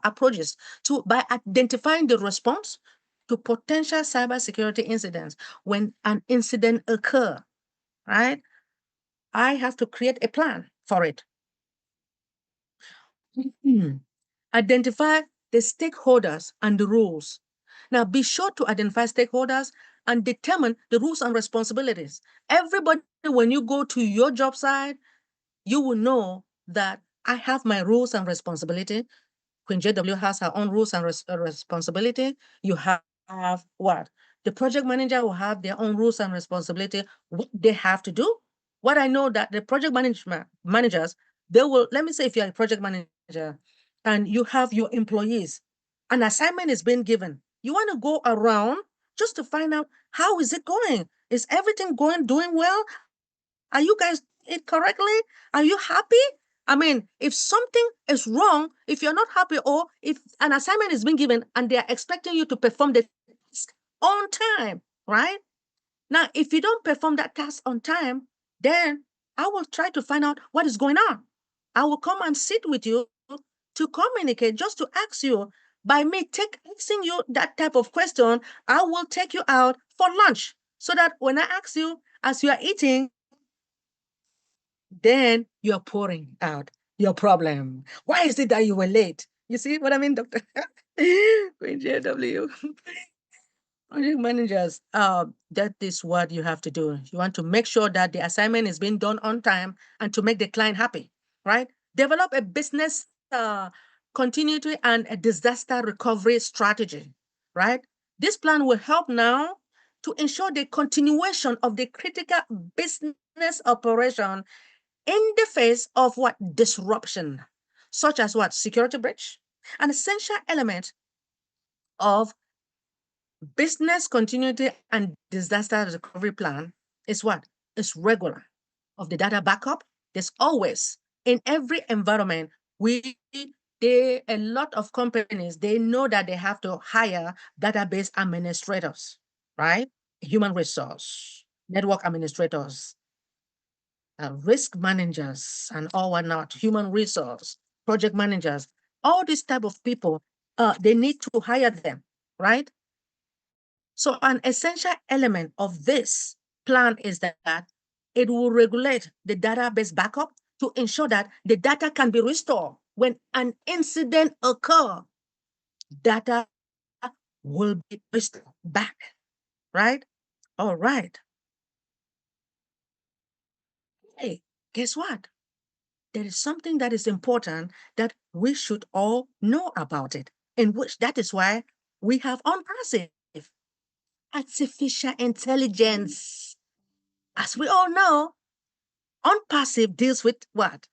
approaches to by identifying the response to potential cybersecurity incidents when an incident occur, right? I have to create a plan for it. Identify the stakeholders and the rules. Now, be sure to identify stakeholders and determine the rules and responsibilities. Everybody, when you go to your job site, you will know that I have my rules and responsibility. Queen JW has her own rules and responsibility. You have what? The project manager will have their own rules and responsibility, what they have to do. What I know that the project managers, they will, let me say if you're a project manager and you have your employees, an assignment is being given. You want to go around just to find out how is it going? Is everything doing well? Are you guys it correctly? Are you happy? I mean, if something is wrong, if you're not happy, or if an assignment is being given and they are expecting you to perform the task on time, right? Now, if you don't perform that task on time, then I will try to find out what is going on. I will come and sit with you to communicate, just to ask you. By me asking you that type of question, I will take you out for lunch so that when I ask you as you are eating, then you're pouring out your problem. Why is it that you were late? You see what I mean, Dr. Queen JW? Project managers, that is what you have to do. You want to make sure that the assignment is being done on time and to make the client happy, right? Develop a business continuity and a disaster recovery strategy, right? This plan will help now to ensure the continuation of the critical business operation in the face of what? Disruption, such as what? Security breach. An essential element of business continuity and disaster recovery plan is what? Is regular of the data backup. There's always in every environment, a lot of companies, they know that they have to hire database administrators, right? Human resource, network administrators, risk managers, and all whatnot, human resource, project managers, all these type of people, they need to hire them, right? So an essential element of this plan is that it will regulate the database backup to ensure that the data can be restored when an incident occurs. Data will be restored back, right? All right. Hey, guess what? There is something that is important that we should all know about it, in which that is why we have unpassive artificial intelligence. As we all know, unpassive deals with what?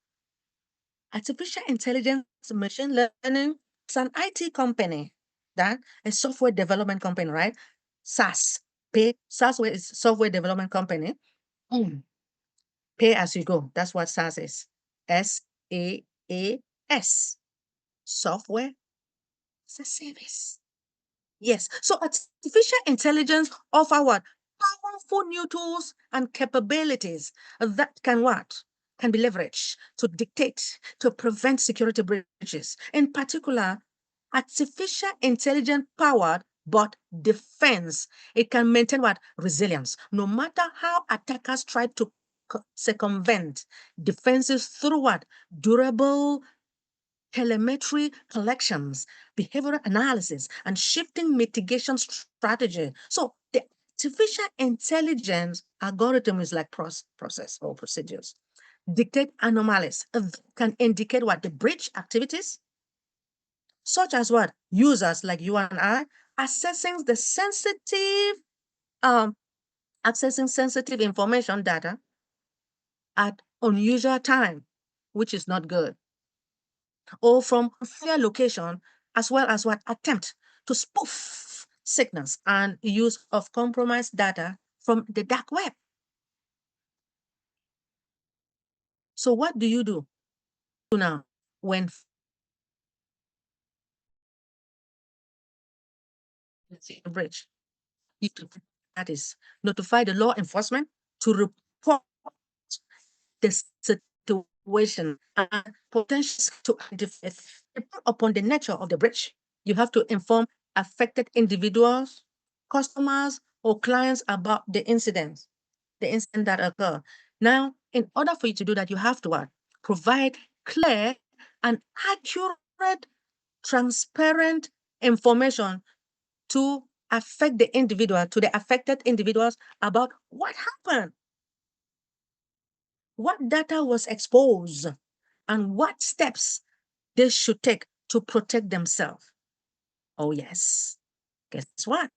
Artificial intelligence, machine learning. It's an IT company, that a software development company, right? SaaS, SaaS is software development company. Mm. Pay as you go. That's what SaaS is. SaaS, software as a service. Yes. So artificial intelligence offer what? Powerful new tools and capabilities that can what? Can be leveraged to dictate, to prevent security breaches. In particular, artificial intelligence powered but defense. It can maintain what? Resilience. No matter how attackers try to circumvent defenses through what? Durable telemetry collections, behavioral analysis, and shifting mitigation strategy. So the artificial intelligence algorithm is like process or procedures. Dictate anomalies can indicate what the breach activities, such as what users like you and I accessing the sensitive, um, accessing sensitive information data at unusual time, which is not good, or from fair location, as well as what attempt to spoof signals and use of compromised data from the dark web. So what do you do now when a breach? You that is notify the law enforcement to report the situation and potential to identify upon the nature of the breach. You have to inform affected individuals, customers, or clients about the incident that occur. Now, in order for you to do that, you have to provide clear and accurate, transparent information to to the affected individuals about what happened, what data was exposed, and what steps they should take to protect themselves. Oh, yes. Guess what?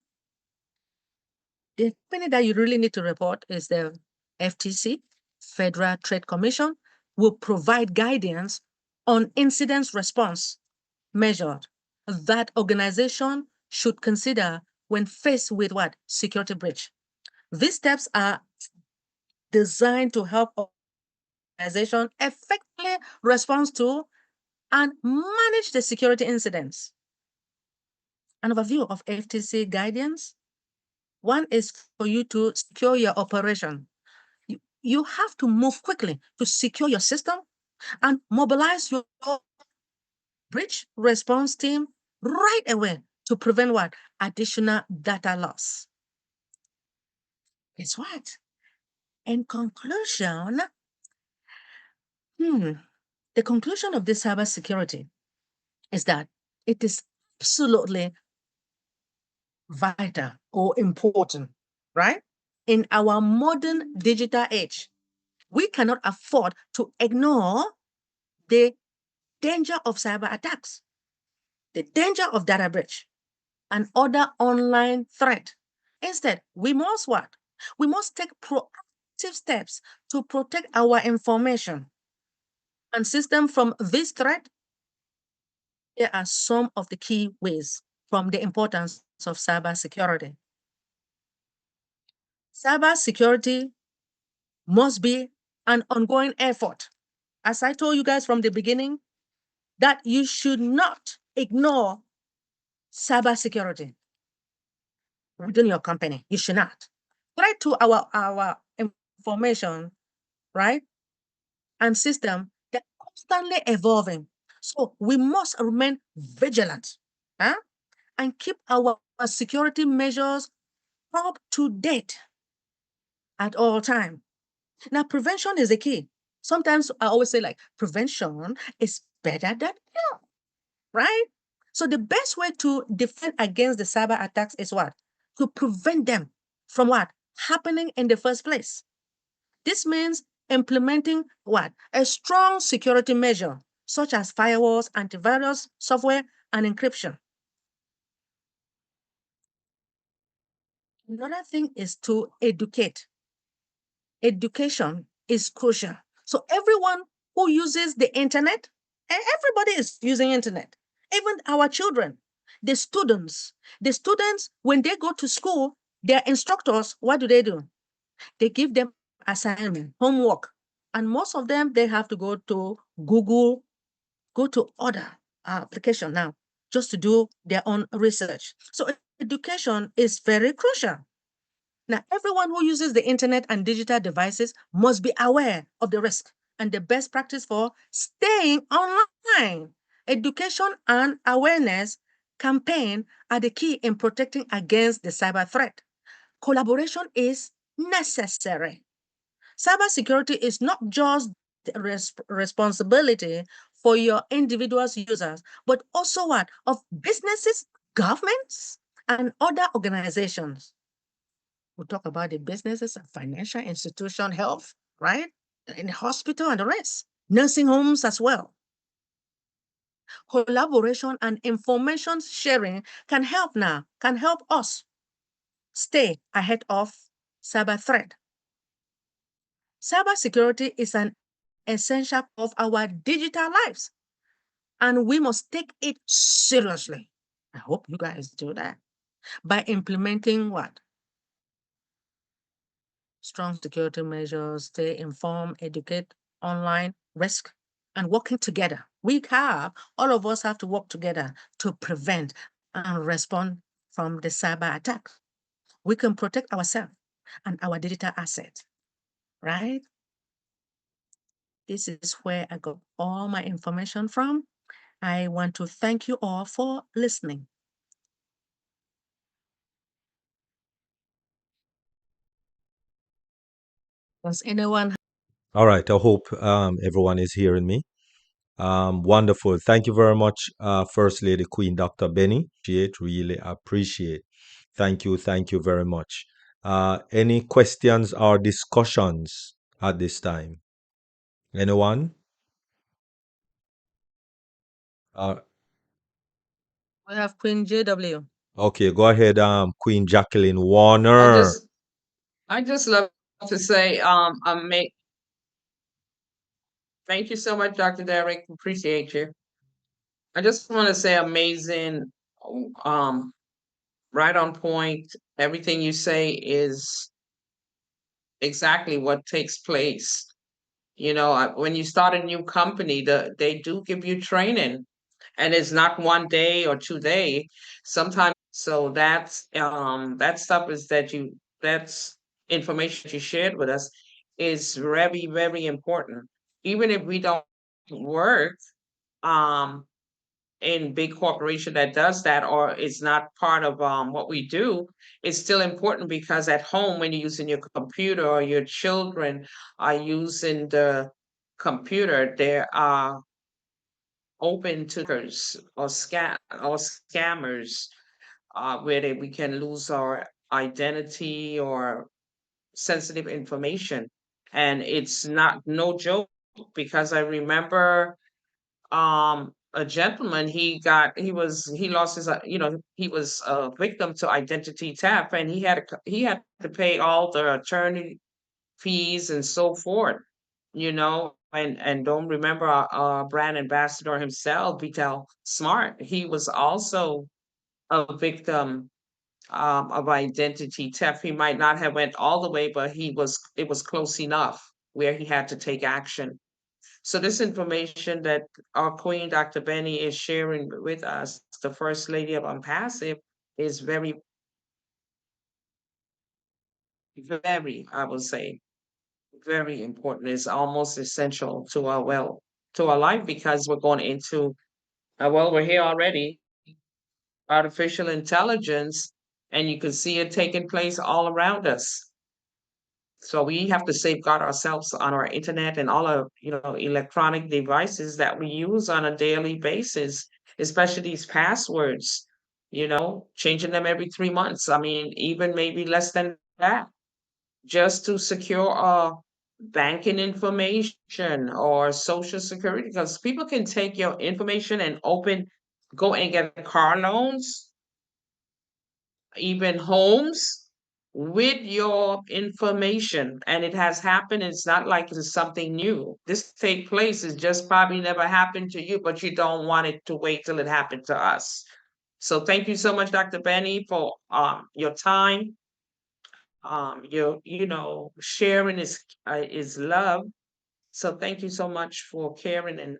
The company that you really need to report is the FTC, Federal Trade Commission, will provide guidance on incident response measures that organization should consider when faced with what? Security breach. These steps are designed to help organization effectively respond to and manage the security incidents. An overview of FTC guidance. One is for you to secure your operation. You have to move quickly to secure your system and mobilize your breach response team right away to prevent what? Additional data loss. Guess what? In conclusion, the conclusion of this cybersecurity is that it is absolutely vital or important, right? In our modern digital age, we cannot afford to ignore the danger of cyber attacks, the danger of data breach, and other online threat. Instead, we must what? We must take proactive steps to protect our information and system from this threat. Here are some of the key ways from the importance of cybersecurity. Cybersecurity must be an ongoing effort. As I told you guys from the beginning, that you should not ignore cybersecurity within your company. You should not. Try to our information, right? And system, they're constantly evolving. So we must remain vigilant, huh? And keep our security measures up to date at all time. Now, prevention is the key. Sometimes I always say, like, prevention is better than cure, right? So the best way to defend against the cyber attacks is what? To prevent them from what? Happening in the first place. This means implementing what? A strong security measure, such as firewalls, antivirus, software, and encryption. Another thing is to educate. Education is crucial. So everyone who uses the internet, and everybody is using internet, even our children, the students, when they go to school, their instructors, what do? They give them assignment, homework. And most of them, they have to go to Google, go to other application now just to do their own research. So education is very crucial. Now, everyone who uses the internet and digital devices must be aware of the risk and the best practice for staying online. Education and awareness campaign are the key in protecting against the cyber threat. Collaboration is necessary. Cybersecurity is not just the responsibility for your individuals users, but also what of businesses, governments, and other organizations. We talk about the businesses and financial institution, health, right? In the hospital and the rest, nursing homes as well. Collaboration and information sharing can help us stay ahead of cyber threat. Cybersecurity is an essential part of our digital lives, and we must take it seriously. I hope you guys do that by implementing what? Strong security measures, stay informed, educate, online, risk, and working together. All of us have to work together to prevent and respond from the cyber attack. We can protect ourselves and our digital assets, right? This is where I got all my information from. I want to thank you all for listening. Does anyone? All right. I hope everyone is hearing me. Wonderful. Thank you very much, First Lady Queen Dr. Benny. Really appreciate. Thank you very much. Any questions or discussions at this time? Anyone? Uh, We have Queen JW. okay, go ahead, Queen Jacqueline I Warner. just I just love to say thank you so much, Dr. Derek. Appreciate you. I just want to say amazing, um, right on point. Everything you say is exactly what takes place. When you start a new company, they do give you training, and it's not 1 day or 2 day. So that stuff is that's information that you shared with us is very, very important. Even if we don't work um in big corporation that does that or is not part of what we do, it's still important because at home when you're using your computer or your children are using the computer, they are open to or scammers where we can lose our identity or sensitive information. And it's not no joke because I remember a gentleman he lost his he was a victim to identity theft and he had to pay all the attorney fees and so forth, and don't remember our brand ambassador himself, Vital Smart. He was also a victim of identity theft. He might not have went all the way, but it was close enough where he had to take action. So this information that our Queen Dr. Benny is sharing with us, the First Lady of Unpassive, is very, very, I would say, very important. It's almost essential to to our life because we're going into we're here already, artificial intelligence, and you can see it taking place all around us. So we have to safeguard ourselves on our internet and all our, electronic devices that we use on a daily basis, especially these passwords, changing them every 3 months. I mean, even maybe less than that, just to secure our banking information or social security, because people can take your information and go and get car loans, even homes with your information, and it has happened. It's not like it's something new. This take place is just probably never happened to you, but you don't want it to wait till it happened to us. So thank you so much, Dr. Benny, for your time. Your sharing is love, So thank you so much for caring and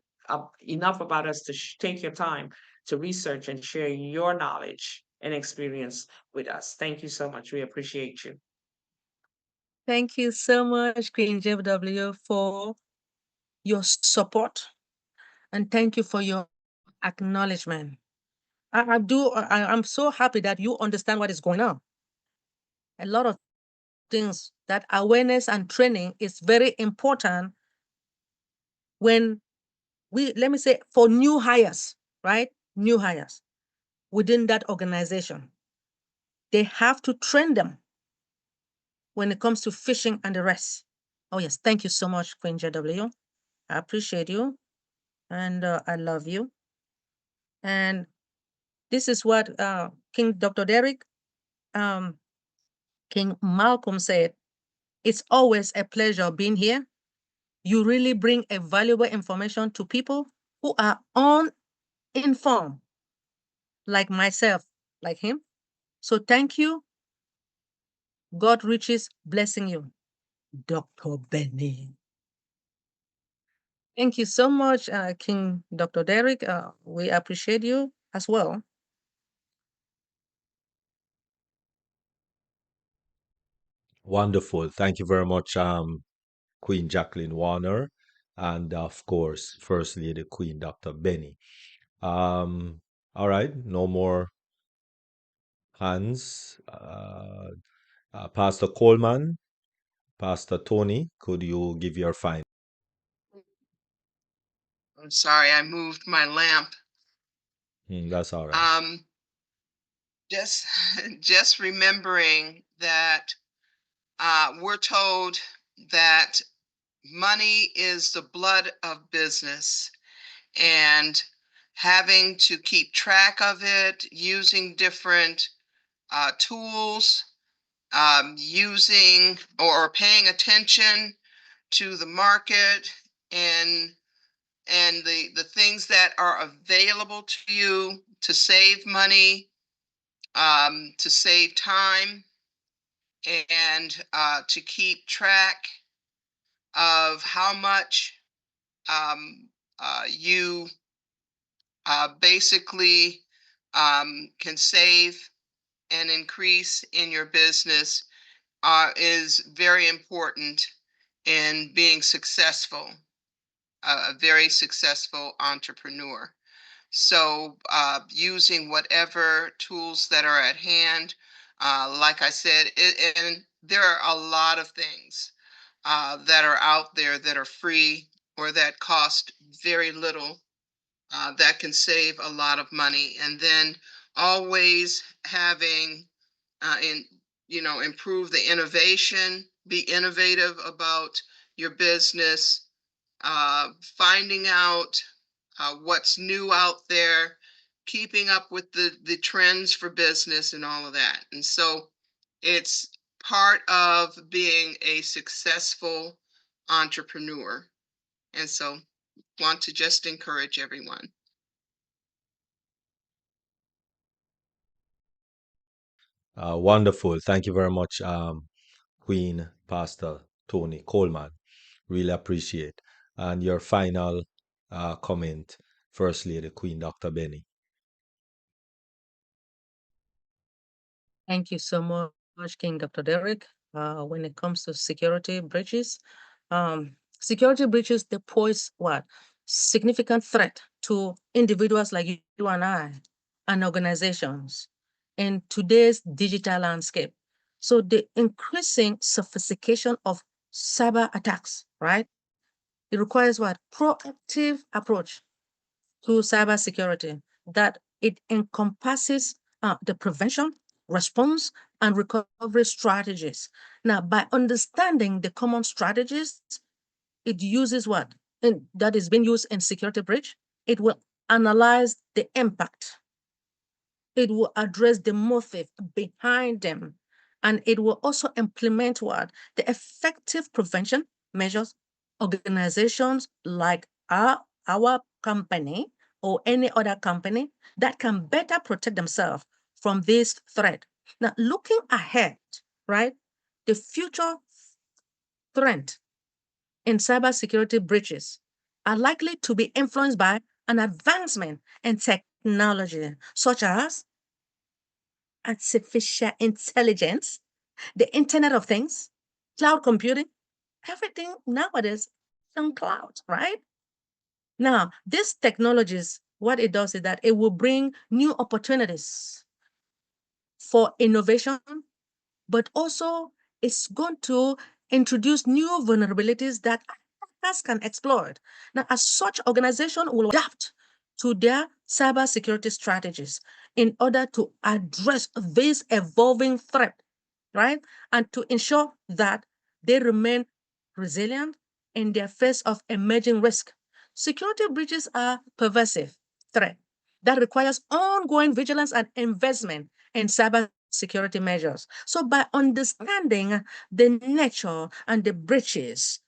enough about us to take your time to research and share your knowledge and experience with us. Thank you so much. We appreciate you. Thank you so much, Queen JW, for your support, and thank you for your acknowledgement. I'm so happy that you understand what is going on. A lot of things that awareness and training is very important when let me say, for new hires, right? New hires within that organization. They have to train them when it comes to fishing and the rest. Oh, yes. Thank you so much, Queen JW. I appreciate you, and I love you. And this is what King Dr. Derek, um, King Malcolm said. It's always a pleasure being here. You really bring a valuable information to people who are uninformed, like myself, like him. So thank you. God riches blessing you, Dr. Benny. Thank you so much, King Dr. Derek. We appreciate you as well. Wonderful. Thank you very much, Queen Jacqueline Warner, and of course, First Lady Queen Dr. Benny. All right, no more hands. Pastor Coleman, Pastor Toni, could you give your final? I'm sorry, I moved my lamp. That's all right. Um, just just remembering that we're told that money is the blood of business, and having to keep track of it using different tools, using or paying attention to the market, and the things that are available to you to save money, to save time, and to keep track of how much um, you basically can save and increase in your business is very important in being successful, a very successful entrepreneur. So, using whatever tools that are at hand, like I said, and there are a lot of things that are out there that are free or that cost very little, that can save a lot of money. And then always having in improve the innovation, be innovative about your business, finding out what's new out there, keeping up with the trends for business and all of that. And so it's part of being a successful entrepreneur. And so want to just encourage everyone. Wonderful. Thank you very much, Queen Pastor Toni Coleman. Really appreciate. And your final comment, First Lady Queen Dr. Benny. Thank you so much, King Dr. Derek. When it comes to security breaches, security breaches, they pose what? Significant threat to individuals like you and I and organizations in today's digital landscape. So the increasing sophistication of cyber attacks, right? It requires what? Proactive approach to cybersecurity, that it encompasses the prevention, response, and recovery strategies. Now, by understanding the common strategies, it uses what? That is being used in security breach. It will analyze the impact. It will address the motive behind them. And it will also implement what? The effective prevention measures. Organizations like our company or any other company that can better protect themselves from this threat. Now, looking ahead, right? The future threat in cybersecurity breaches are likely to be influenced by an advancement in technology, such as artificial intelligence, the Internet of Things, cloud computing. Everything nowadays on cloud, right? Now, these technologies, what it does is that it will bring new opportunities for innovation, but also it's going to introduce new vulnerabilities that attackers can exploit. Now, as such, organization will adapt to their cybersecurity strategies in order to address this evolving threat, right? And to ensure that they remain resilient in their face of emerging risk. Security breaches are pervasive threat that requires ongoing vigilance and investment in cybersecurity measures. So by understanding the nature and the breaches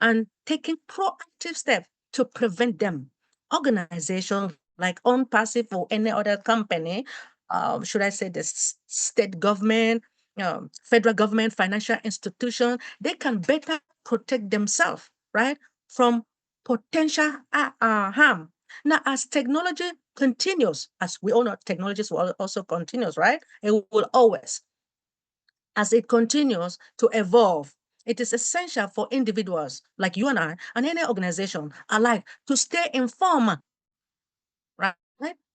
and taking proactive steps to prevent them, organizations like OnPassive or any other company, should I say the state government, federal government, financial institution, they can better protect themselves, right, from potential harm. Now, as technology continues, as we all know, technology will also continues, right? It will always, as it continues to evolve, it is essential for individuals like you and any organization alike to stay informed, right,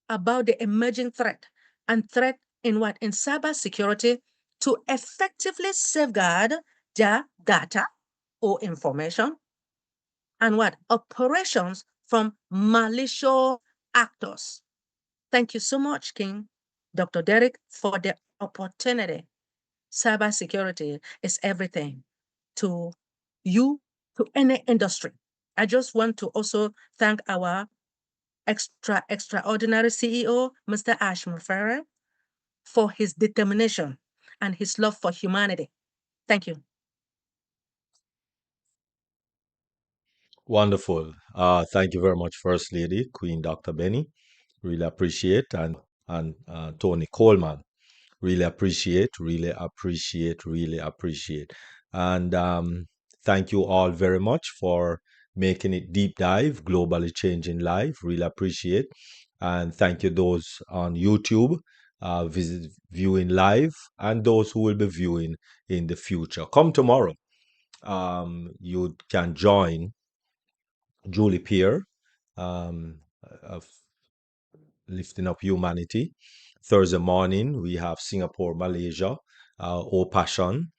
about the emerging threat and threat in what? In cybersecurity to effectively safeguard their data or information and what? Operations from malicious actors. Thank you so much, King Dr. Derek, for the opportunity. Cybersecurity is everything to you, to any industry. I just want to also thank our extraordinary CEO, Mr. Ashman Ferrer, for his determination and his love for humanity. Thank you. Wonderful. Thank you very much, First Lady, Queen Dr. Benny. Really appreciate. And Toni Coleman. Really appreciate, really appreciate, really appreciate. And thank you all very much for making it deep dive, globally changing life. Really appreciate. And thank you those on YouTube, viewing live, and those who will be viewing in the future. Come tomorrow. You can join Julie Peer, of Lifting Up Humanity. Thursday morning, we have Singapore, Malaysia, O Passion.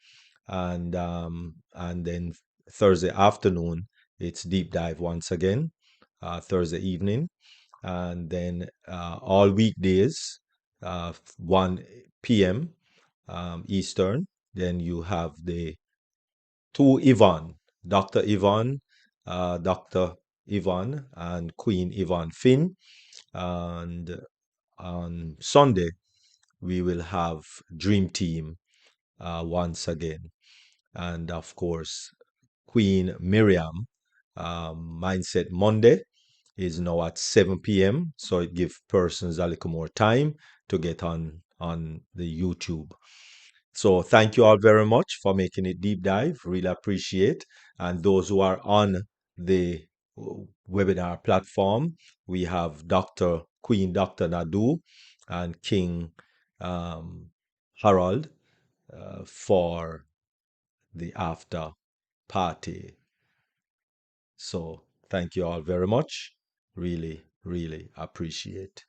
And then Thursday afternoon, it's Deep Dive once again, Thursday evening. And then all weekdays, 1 p.m. Eastern. Then you have the two Yvonne, Dr. Yvonne, Dr. Yvonne, and Queen Yvonne Finn. And on Sunday, we will have Dream Team once again. And of course, Queen Miriam, Mindset Monday, is now at 7 p.m. So it gives persons a little more time to get on the YouTube. So thank you all very much for making it deep dive. Really appreciate. And those who are on the webinar platform, we have Queen Dr. Nadu and King Harold for the after party. So thank you all very much. Really, really appreciate.